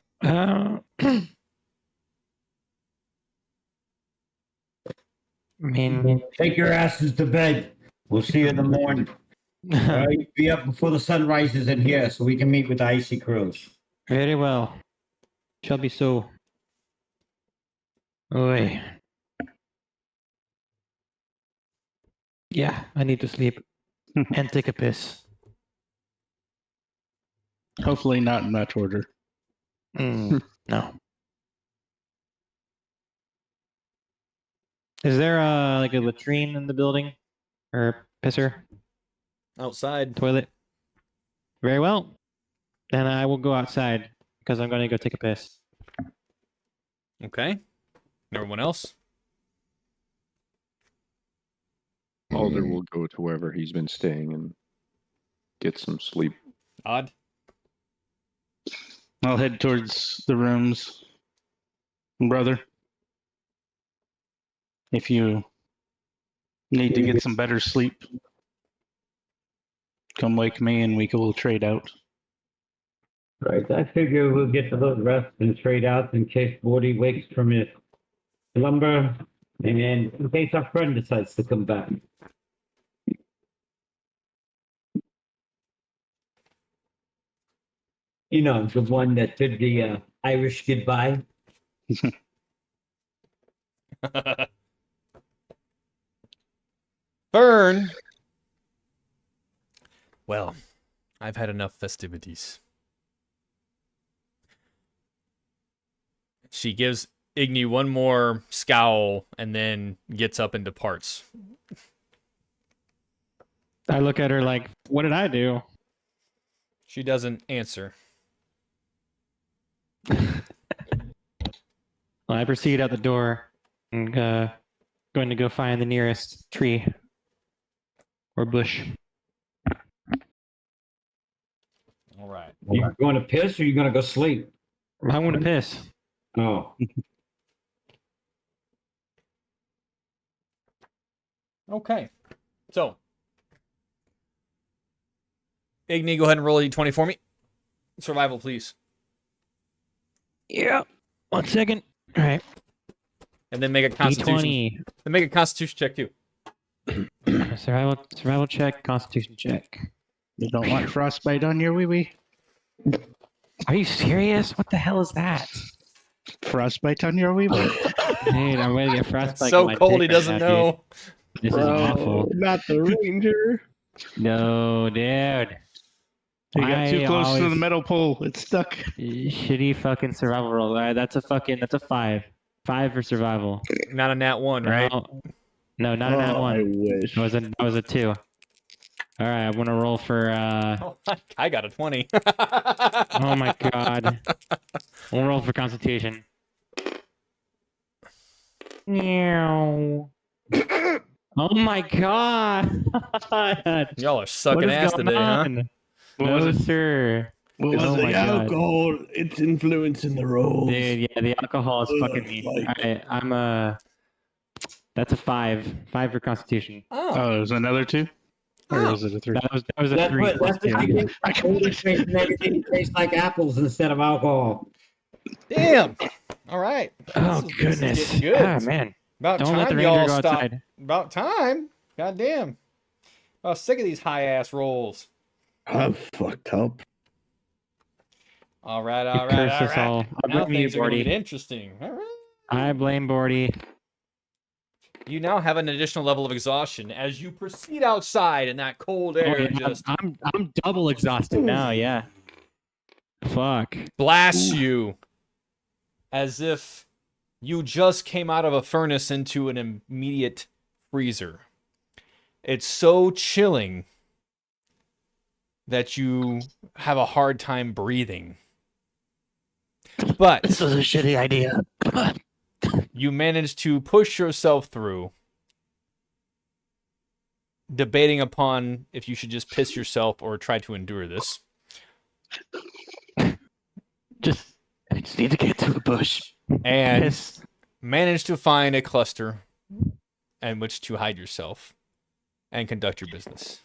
mean, Take your asses to bed. We'll see you in the morning. All right, be up before the sun rises in here so we can meet with the icy crows. very well. Shall be so. Oi. Yeah, I need to sleep and take a piss. Hopefully not in that order. No. Is there like a latrine in the building, or pisser, Outside. toilet? Very well. Then I will go outside because I'm going to go take a piss. Okay. Everyone else? Alder will go to wherever he's been staying and get some sleep. Odd? I'll head towards the rooms. Brother, if you need to get some better sleep, come wake me and we will trade out. Right, I figure we'll get a little rest and trade out in case Bordy wakes from his slumber, and in case our friend decides to come back. You know, the one that did the Irish goodbye. Fern! Well, I've had enough festivities. She gives Igni one more scowl and then gets up and departs. I look at her like, what did I do? She doesn't answer. Well, I proceed out the door and going to go find the nearest tree or bush. All right. You going to piss or you going to go sleep? I'm going to piss. Oh, Okay. So, Igni, go ahead and roll a d20 for me. Survival, please. Yeah. 1 second. All right. And then make a constitution. D20. Then make a constitution check too. Survival check, constitution check. You don't want frostbite on your wee-wee? Are you serious? What the hell is that? Frostbite on your wee-wee? Dude, I'm ready to get frostbite. So on my cold he dick right doesn't now, know. dude. This is awful. Not the ranger. No, dude. You got too I close to the always- metal pole. It's stuck. Shitty fucking survival roll. That's a 5. 5 for survival. Not a nat 1, right? No, not a nat I 1. wish. That was a 2. All right, I'm gonna roll for. Oh, I got a 20. Oh my god. I'm gonna roll for Constitution. Meow. Oh my god. Y'all are What sucking is ass going today, huh? on? What No, was it? sir. What It's was Oh the my god. alcohol. It's influencing the rolls. Dude, yeah, the alcohol is fucking me. Like- Alright, I'm that's a 5. 5 for Constitution. Oh, it was another 2? Or was it a 3? That was a That's 3 what plus that's what 2. you get. Only tasting everything tastes like apples instead of alcohol. Damn. All right. Oh This is goodness. getting good. Ah man. About Don't let the time ranger y'all go stop. outside. About time. God damn. I'm sick of these high ass rolls. I'm fucked up. All right, You all right, curse all us right. all. I Now blame you, things are going to get Bordy. interesting. All right. I blame Bordy. You now have an additional level of exhaustion as you proceed outside in that cold air Oh, and yeah, just I'm double exhausted now, yeah. Fuck. blasts you as if you just came out of a furnace into an immediate freezer. It's so chilling that you have a hard time breathing. But was a shitty idea. you manage to push yourself through, debating upon if you should just piss yourself or try to endure this. I just need to get to the bush. And Piss. manage to find a cluster in which to hide yourself and conduct your business.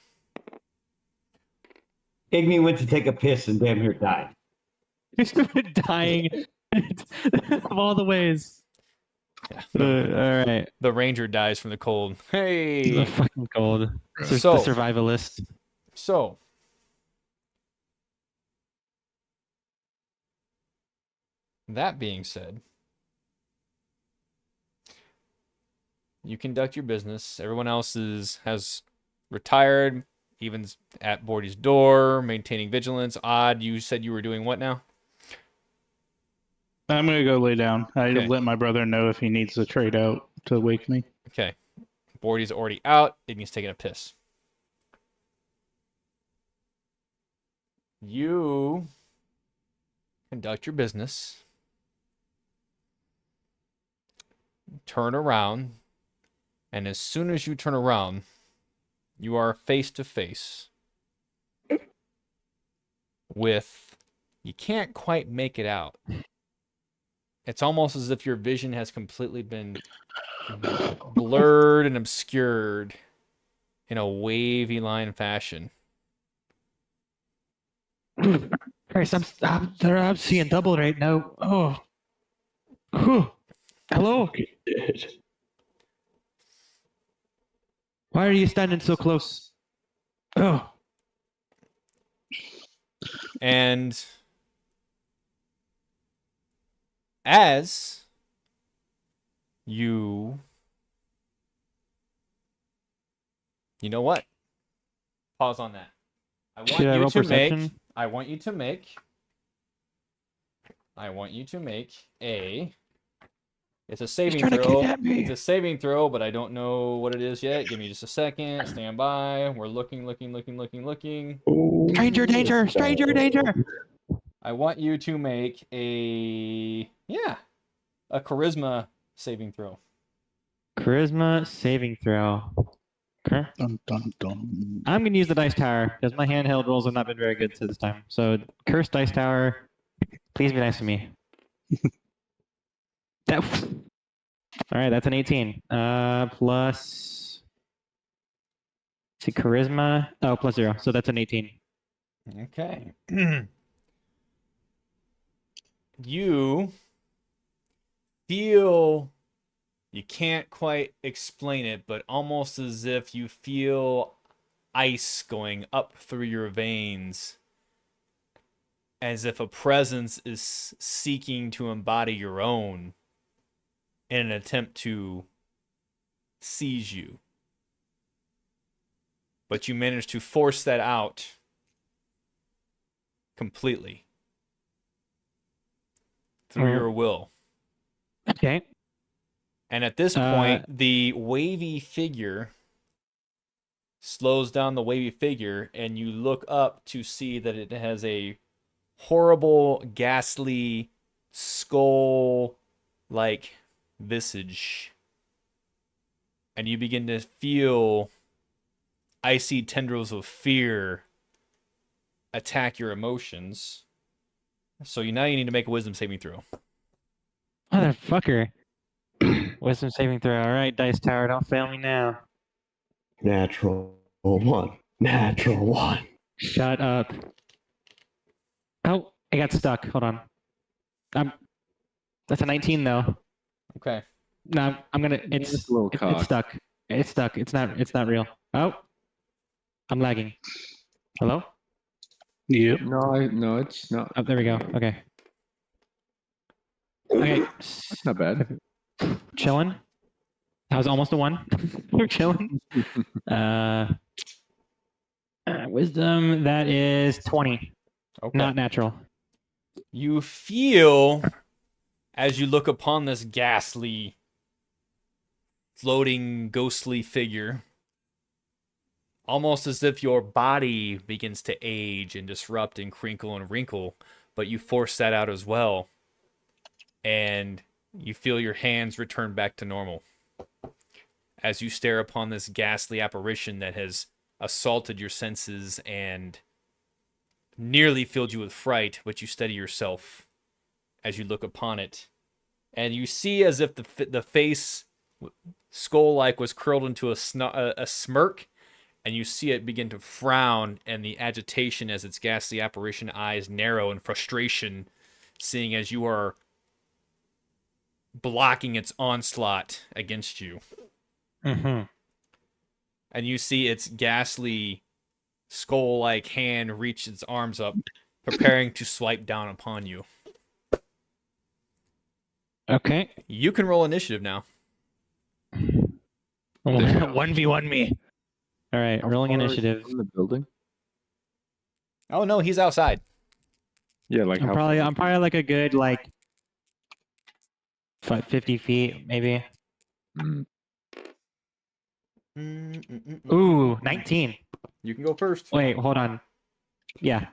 Iggy went to take a piss and damn near died. He's been dying of all the ways. Yeah. All right. The ranger dies from the cold. The Hey. fucking cold. So- The survivalist. So, that being said, you conduct your business. Everyone else has retired, even at Bordy's door, maintaining vigilance. Odd, you said you were doing what now? I'm going to go lay down. I Okay. let my brother know if he needs to trade out to wake me. Okay. Bordy's already out. Iggy's taking a piss. You conduct your business. Turn around. And as soon as you turn around, you are face to face with, you can't quite make it out. It's almost as if your vision has completely been blurred and obscured in a wavy line fashion. Christ, I'm seeing double right now. Oh. Whew. Hello? Why are you standing so close? Oh. And as you know what? Pause on that. I want Should I you roll to make perception? I want you to make a it's a saving trying to throw. kidnap me. It's a saving throw, but I don't know what it is yet. Give me just a second. Stand by. We're looking. Stranger danger! Stranger danger! I want you to make a charisma saving throw. Charisma saving throw. Okay. Dun, dun, dun. I'm gonna use the dice tower because my handheld rolls have not been very good to this time. So, cursed dice tower, please be nice to me. That. All right, that's an 18. Plus. See charisma. Oh, plus 0. So that's an 18. Okay. You feel, you can't quite explain it, but almost as if you feel ice going up through your veins, as if a presence is seeking to embody your own in an attempt to seize you. But you manage to force that out completely through your will. Okay. And at this point, the wavy figure slows down the wavy figure, and you look up to see that it has a horrible, ghastly skull-like visage. And you begin to feel icy tendrils of fear attack your emotions. So now you need to make a wisdom saving throw. Motherfucker. Wisdom saving throw. All right, Dice Tower, don't fail me now. Natural one. Natural one. Shut up. Oh, I got stuck. Hold on. That's a 19 though. Okay. No, I'm gonna. It's a little it's cock. stuck. It's stuck. It's not real. Oh, I'm lagging. Hello? Yep. No, it's not. Oh, there we go. Okay. Okay. That's not bad. Chilling. That was almost a 1. We're chilling. Wisdom. That is 20. Okay. Not natural. You feel, as you look upon this ghastly, floating, ghostly figure, almost as if your body begins to age and disrupt and crinkle and wrinkle, but you force that out as well. And you feel your hands return back to normal as you stare upon this ghastly apparition that has assaulted your senses and nearly filled you with fright, but you steady yourself as you look upon it. And you see as if the face, skull-like, was curled into a smirk, and you see it begin to frown, and the agitation as its ghastly apparition eyes narrow in frustration, seeing as you are blocking its onslaught against you. Mm-hmm. And you see its ghastly skull-like hand reach its arms up, preparing to swipe down upon you. Okay. You can roll initiative now. 1v1 me. All right, How rolling far is it initiative. from the building? Oh no, he's outside. Yeah, like I'm how probably like a good 50 feet maybe. Mm. Ooh, 19. You can go first. Wait, hold on. Yeah.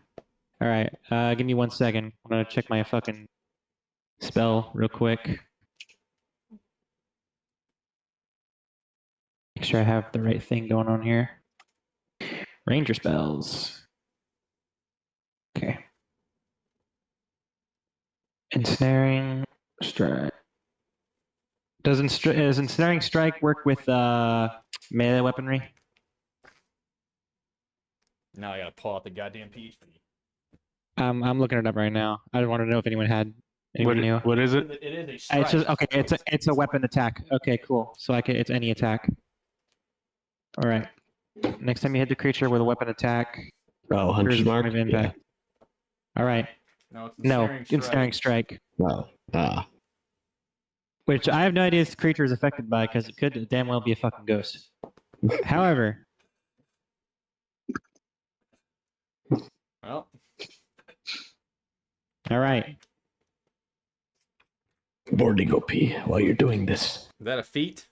All right. Give me 1 second. I'm gonna check my fucking spell real quick. Make sure I have the right thing going on here. Ranger spells. Okay. Ensnaring strike. Does ensnaring strike work with melee weaponry? Now I gotta pull out the goddamn PhD. I'm looking it up right now. I just wanted to know if anyone knew. What is it? It is a strike. It's just okay. It's a weapon attack. Okay, cool. So it's any attack. All right. Next time you hit the creature with a weapon attack, Oh, here's Hunter's a Mark. point of impact. All right. No, it's No, ensnaring strike. ensnaring strike. Wow. Which I have no idea this creature is affected by because it could damn well be a fucking ghost. However, Well, all right. Boarding OP while you're doing this. is that a feat?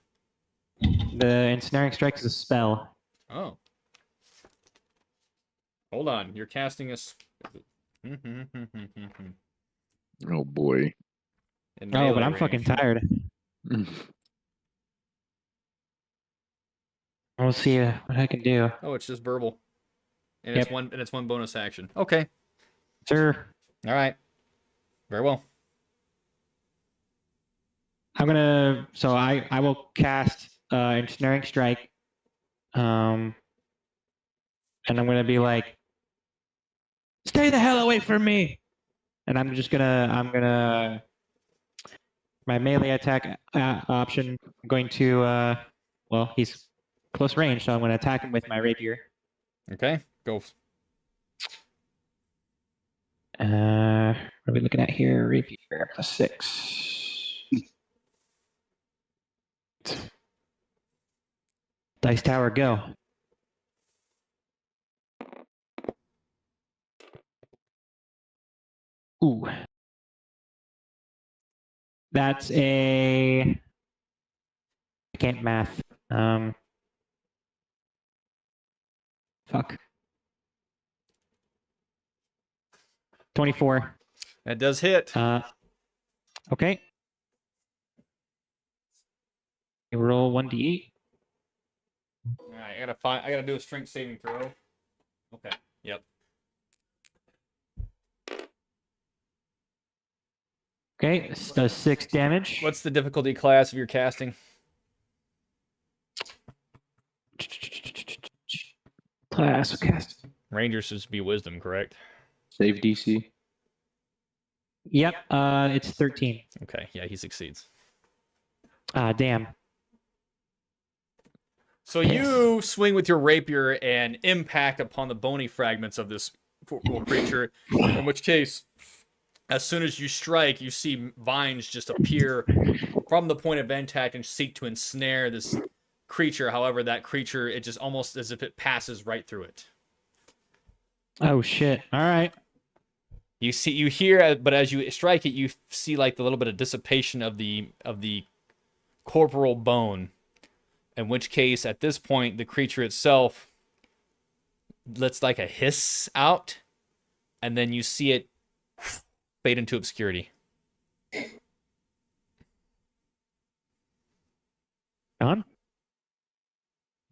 The ensnaring strike is a spell. Oh. Hold on, you're casting a. Oh boy. In Oh, but melee I'm range. fucking tired. We'll see what I can do. Oh, it's just verbal. And Yep. it's one bonus action. Okay. Sir, All right. Very well. I'm gonna. So I will cast ensnaring strike. And I'm gonna be like, stay the hell away from me. And I'm gonna my melee attack option. I'm going to well, he's close range, so I'm gonna attack him with my rapier. Okay. Go. What are we looking at here? Rapier +6. Dice Tower, go. Ooh. That's I can't math. Fuck. 24. That does hit. Okay. You roll 1d8. All right, I gotta do a strength saving throw. Okay. Yep. Okay, this does 6 damage. What's the difficulty class of your casting? Class of cast. Rangers should be wisdom, correct? Save DC. Yep, it's 13. Okay, yeah, he succeeds. Damn. So you swing with your rapier and impact upon the bony fragments of this creature, in which case, as soon as you strike, you see vines just appear from the point of impact and seek to ensnare this creature. However, that creature, it just almost as if it passes right through it. Oh shit. All right. You hear, but as you strike it, you see like the little bit of dissipation of the corporal bone. In which case, at this point, the creature itself lets like a hiss out, and then you see it fade into obscurity. Gone?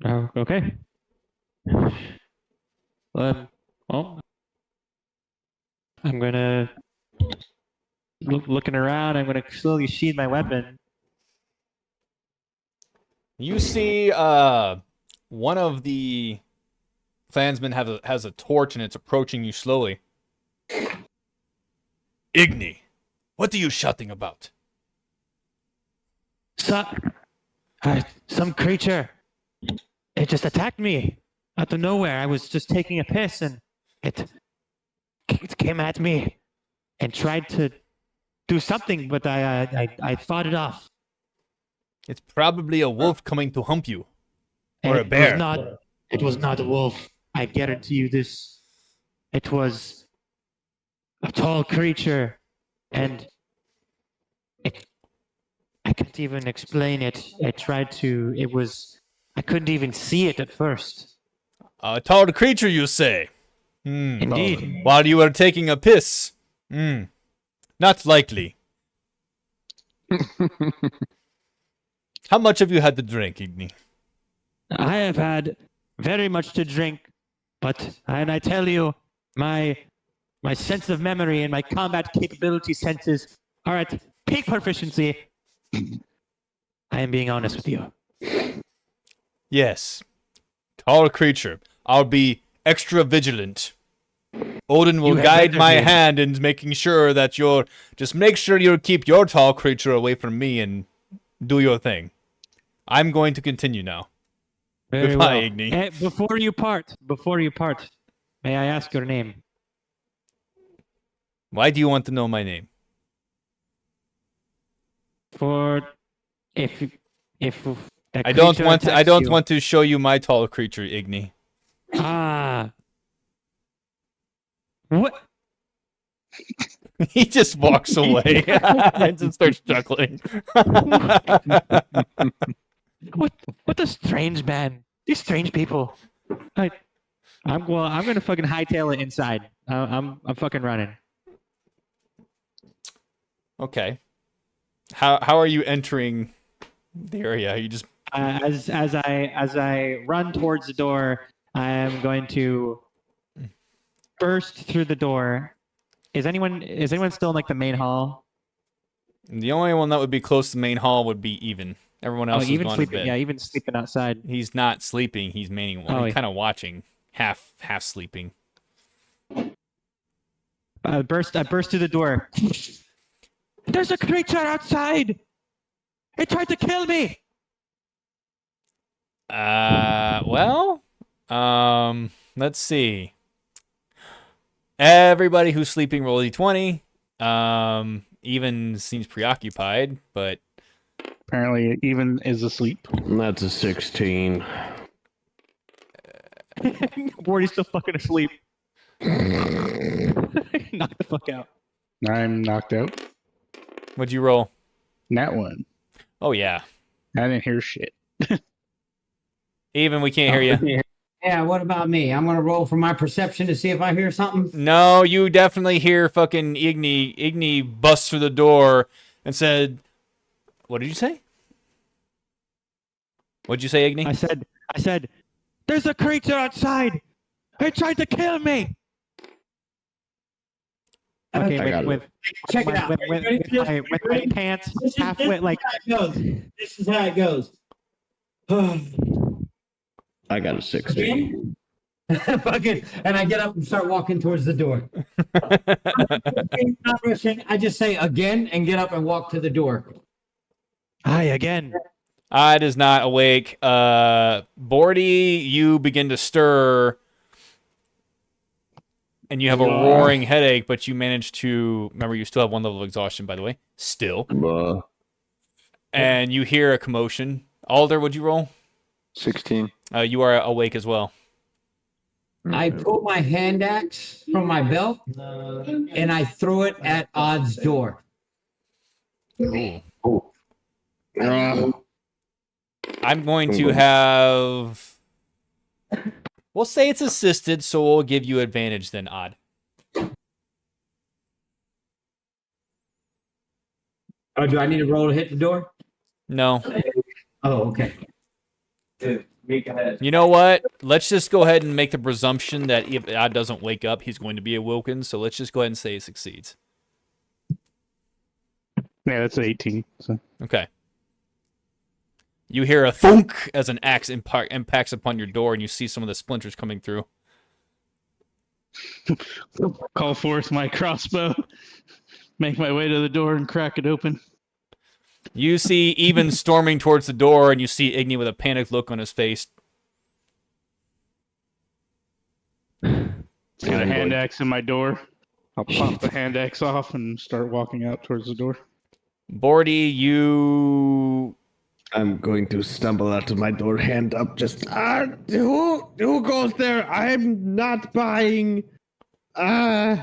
Oh, okay. Well, I'm gonna looking around. I'm gonna slowly sheathe my weapon. You see one of the clansmen has a torch and it's approaching you slowly. Igni, what are you shouting about? Some creature. It just attacked me out of nowhere. I was just taking a piss and it came at me and tried to do something, but I fought it off. It's probably a wolf coming to hump you. Or a bear. It was not a wolf. I guarantee you this. It was a tall creature, and I can't even explain it. I couldn't even see it at first. A tall creature, you say? Indeed. While you were taking a piss? Not likely. How much have you had to drink, Igni? I have had very much to drink, and I tell you, my sense of memory and my combat capability senses are at peak proficiency. I am being honest with you. Yes. Tall creature. I'll be extra vigilant. Odin will guide my hand in making sure that just make sure you keep your tall creature away from me and do your thing. I'm going to continue now. Very Goodbye, well. Igni. Before you part, may I ask your name? Why do you want to know my name? For if I don't want to show you my tall creature, Igni. What? He just walks away and just starts chuckling. What a strange man. These strange people. I'm gonna fucking hightail it inside. I'm fucking running. Okay. How are you entering the area? Are you just As I run towards the door, I am going to burst through the door. Is anyone still in like the main hall? The only one that would be close to the main hall would be Even. Everyone else is even gone sleeping. to bed. Yeah, even sleeping outside. He's not sleeping. He's maining one. He's kind of watching, half sleeping. I burst through the door. There's a creature outside. It tried to kill me. Let's see. Everybody who's sleeping roll d20. Even seems preoccupied, but Apparently, Even is asleep. That's a 16. Wardy's still fucking asleep. Knock the fuck out. I'm knocked out. what'd you roll? Nat one. Oh yeah. I didn't hear shit. Even we can't hear you. Yeah, what about me? I'm gonna roll for my perception to see if I hear something. No, you definitely hear fucking Igni. Igni busts through the door and said, "What did you say? What'd you say, Igni?" I said, there's a creature outside. It tried to kill me. Okay, I got with Check it out. with my pants halfway, like. This is how it goes. I got a 60. Fucking, and I get up and start walking towards the door. Not rushing. I just say again and get up and walk to the door. Hi again. Id is not awake. Bordy, you begin to stir, and you have a roaring headache, but you manage to remember. You still have 1 level of exhaustion, by the way. Still, and you hear a commotion. Alder, would you roll? 16. You are awake as well. I pull my hand axe from my belt and I throw it at Odd's door. Ooh. Uh, I'm going to have. We'll say it's assisted, so we'll give you advantage then, Odd. Oh, do I need to roll to hit the door? No. Oh, okay. You know what? Let's just go ahead and make the presumption that if Odd doesn't wake up, he's going to be awoken. So let's just go ahead and say he succeeds. Yeah, that's 18. So. Okay. You hear a thunk as an axe impacts upon your door, and you see some of the splinters coming through. Call forth my crossbow, make my way to the door and crack it open. You see Even storming towards the door, and you see Igni with a panicked look on his face. Got a hand axe in my door. I'll pop the hand axe off and start walking out towards the door. Bordy, you... I'm going to stumble out of my door, hand up, just who goes there? I'm not buying. Fuck.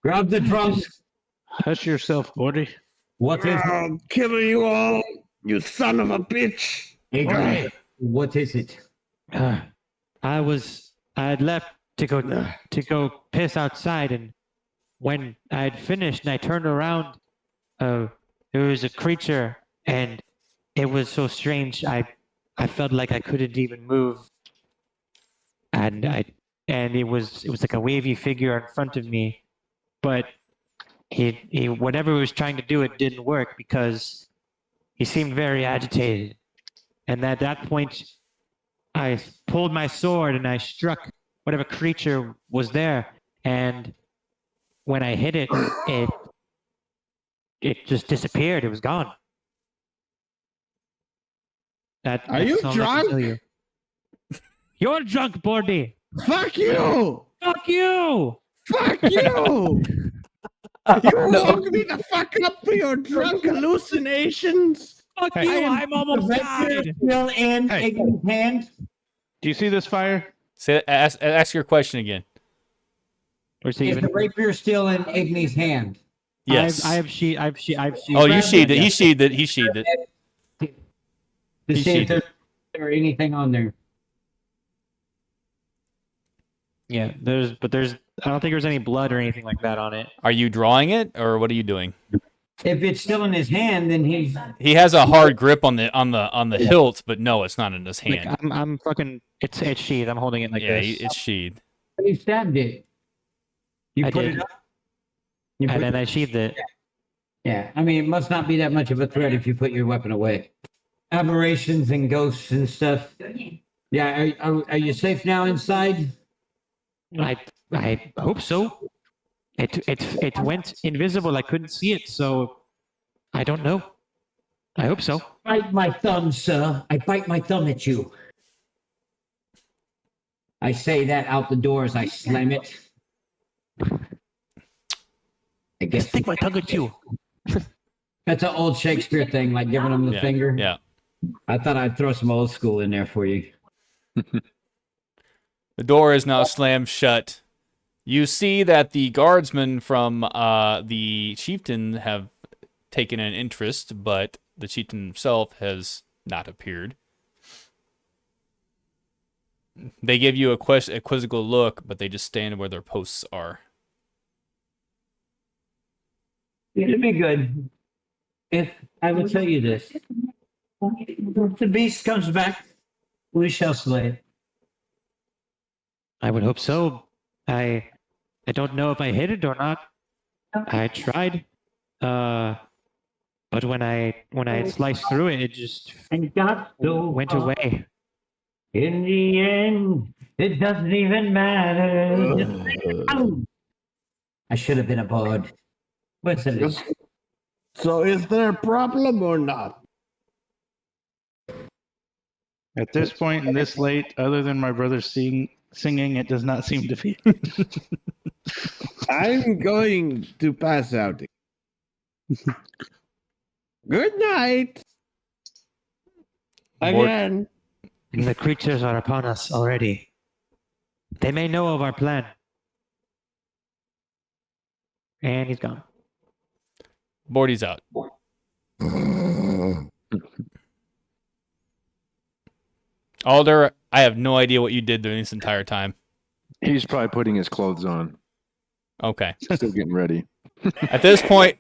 Grab the drums. Hush yourself, Bordy. What is I'll kill you all, you son of a bitch. it? What is it? I had left to go piss outside, and when I had finished and I turned around, there was a creature, and it was so strange. I felt like I couldn't even move, and it was like a wavy figure in front of me, but he whatever he was trying to do, it didn't work because he seemed very agitated, and at that point, I pulled my sword and I struck whatever creature was there, and when I hit it, it just disappeared. It was gone. Are you drunk? You're drunk, Bordy. Fuck you! Fuck you! Fuck you! You woke me the fuck up for your drunk hallucinations. Fuck Hey. you! I'm almost died. Still in Hey. Ignor's hand. Do you see this fire? Ask your question again. Where's he Is even? the rapier still in Igni's hand? Yes. I have sheathed. Oh, you sheathed it. He sheathed it. He sheathed it. To He see if sheathed there's anything on there. Yeah, there's. I don't think there's any blood or anything like that on it. Are you drawing it, or what are you doing? If it's still in his hand, then he's. He has a hard grip on the hilt, but no, it's not in his hand. Like, I'm fucking. It's sheathed. I'm holding it like Yeah, this. it's sheathed. You stabbed it. You I put did. it up. You And put- then I sheathed it. yeah, I mean, it must not be that much of a threat if you put your weapon away. Aberrations and ghosts and stuff. Yeah, are you safe now inside? I hope so. It went invisible. I couldn't see it, so I don't know. I hope so. Bite my thumb, sir. I bite my thumb at you. I say that out the door as I slam it. I guess Stick my tongue at you. that's an old Shakespeare thing, like giving him the finger. Yeah. I thought I'd throw some old school in there for you. The door is now slammed shut. You see that the guardsmen from the chieftain have taken an interest, but the chieftain himself has not appeared. They give you a quizzical look, but they just stand where their posts are. It'd be good if I would tell you this. If the beast comes back, we shall slay it. I would hope so. I don't know if I hit it or not. I tried. But when I sliced through it, it just And got so went far. away. In the end, it doesn't even matter. Ow! I should have been a bard. What's it? So is there a problem or not? At this point and this late, other than my brother singing, it does not seem to be. I'm going to pass out. Good night. Again. The creatures are upon us already. They may know of our plan. And he's gone. Bordy's out. Alder, I have no idea what you did during this entire time. He's probably putting his clothes on. Okay. Still getting ready. At this point,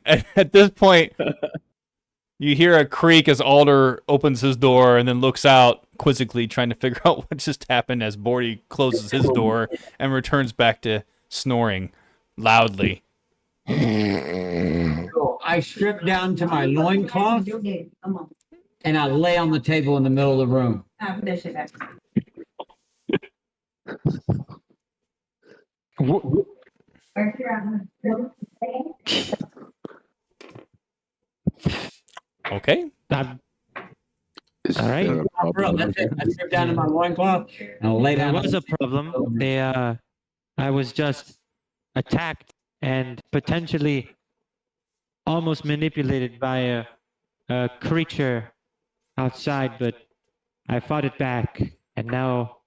you hear a creak as Alder opens his door and then looks out quizzically, trying to figure out what just happened as Bordy closes his door and returns back to snoring loudly. So I strip down to my loincloth and I lay on the table in the middle of the room. Okay. Is All right. there a problem? That's it. I strip down to my loincloth and I lay There down. was a problem. I was just attacked and potentially almost manipulated by a creature outside, but I fought it back, and now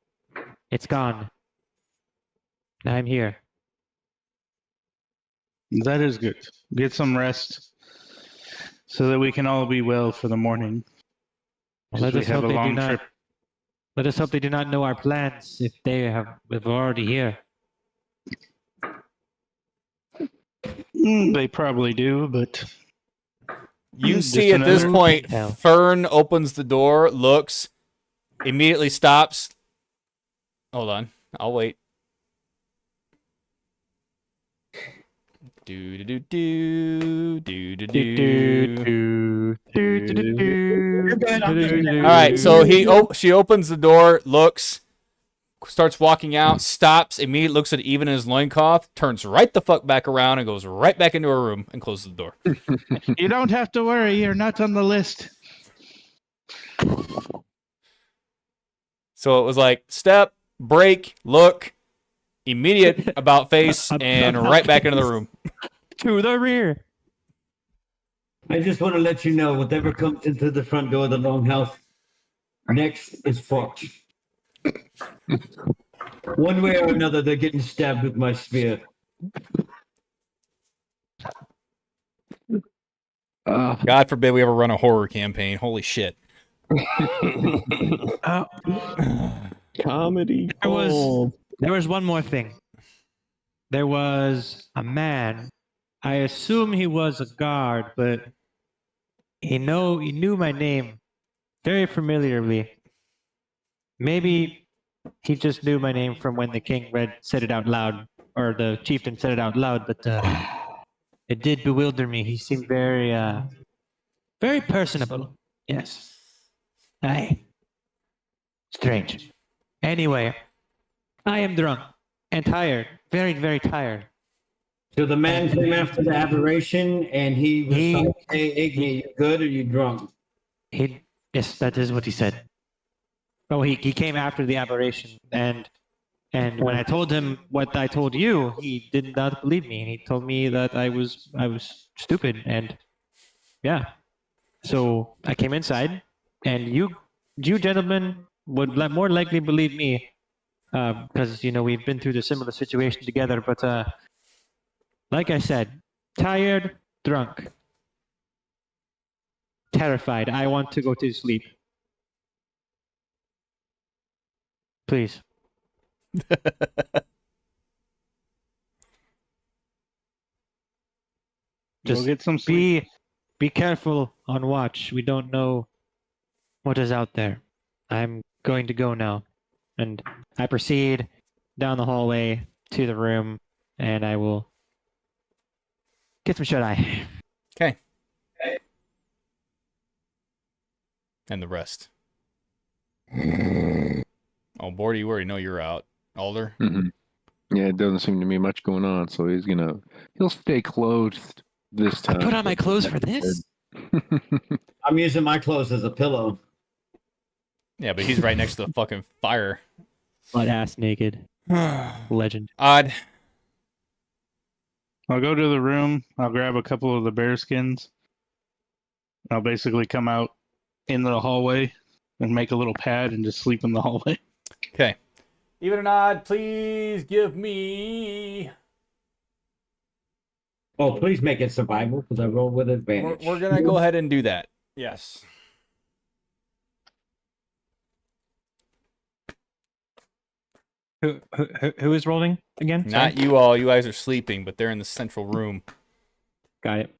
it's gone. I'm here. That is good. Get some rest so that we can all be well for the morning. Let We us have hope a they do long not. trip. Let us hope they do not know our plans if if already here. They probably do, but You Just see at this another point, hell. Fern opens the door, looks, immediately stops. Hold on. I'll wait. Do do do do do do do. All right, so she opens the door, looks, starts walking out, stops, immediately looks at even in his loincloth, turns right the fuck back around and goes right back into her room and closes the door. you don't have to worry. You're not on the list. So it was like step, break, look, immediate about face, and right back into the room. To the rear. I just want to let you know, whatever comes into the front door of the longhouse, next is fucked. One way or another, they're getting stabbed with my spear. God forbid we ever run a horror campaign. Holy shit. Comedy. There was one more thing. There was a man. I assume he was a guard, but he knew my name very familiarly. Maybe he just knew my name from when the king said it out loud, or the chieftain said it out loud. But it did bewilder me. He seemed very, very personable. Yes. Aye. Strange. Anyway, I am drunk and tired. Very, very tired. So the man came after the aberration, and he was like, "Hey, Iggy, you good or you drunk?" Yes, that is what he said. Oh, he came after the aberration, and when I told him what I told you, he did not believe me, and he told me that I was stupid, and yeah. So I came inside, and you gentlemen would more likely believe me, because we've been through the similar situation together. But like I said, tired, drunk, terrified. I want to go to sleep. Please. Go Just get some sleep. be careful on watch. We don't know what is out there. I'm going to go now. And I proceed down the hallway to the room, and I will get some shut-eye. Okay. And the rest. Oh, Bordy, you already know you're out. Alder? Mm-hmm. Yeah, it doesn't seem to be much going on, so he'll stay clothed this I time. put on my clothes for this? I'm using my clothes as a pillow. Yeah, but he's right next to the fucking fire. Butt ass naked. Legend. Odd. I'll go to the room. I'll grab a couple of the bear skins. I'll basically come out in the hallway and make a little pad and just sleep in the hallway. Okay. Even and odd, please give me... Oh, please make it survival because I roll with advantage. We're going to go ahead and do that. Yes. Who is rolling again? Not Sorry? you all. You guys are sleeping, but they're in the central room. Got it.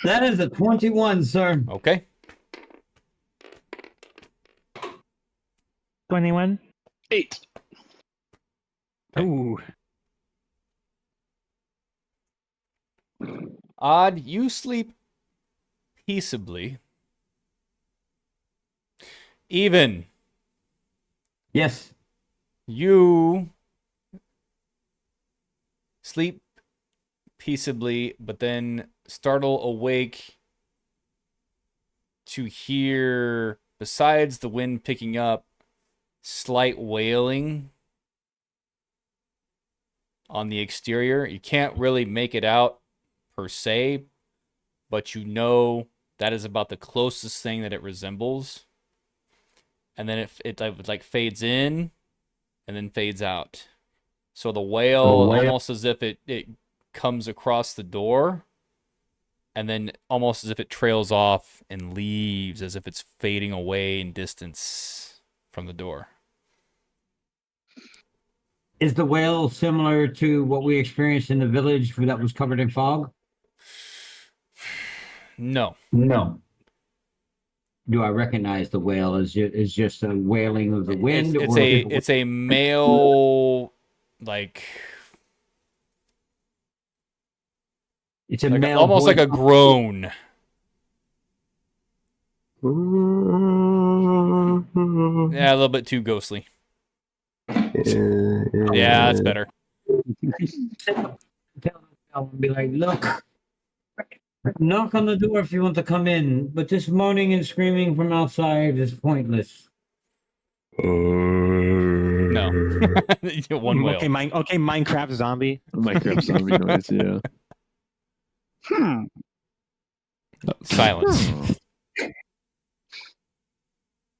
That is a 21, sir. Okay. 21. 8. Ooh. Odd, you sleep peaceably. Even, Yes. you sleep peaceably, but then startle awake to hear, besides the wind picking up, slight wailing on the exterior. You can't really make it out per se, but you know that is about the closest thing that it resembles. And then it like fades in and then fades out. So the wail, almost as if it comes across the door, and then almost as if it trails off and leaves, as if it's fading away in distance from the door. Is the whale similar to what we experienced in the village that was covered in fog? No. No. Do I recognize the whale as just a wailing of the wind? It's a male, like it's a like male almost voice. like a groan. Yeah, a little bit too ghostly. Yeah, that's better. I'll be like, look, knock on the door if you want to come in, but this moaning and screaming from outside is pointless. No. One whale. Okay, Minecraft zombie. Minecraft zombie noise, yeah. Silence.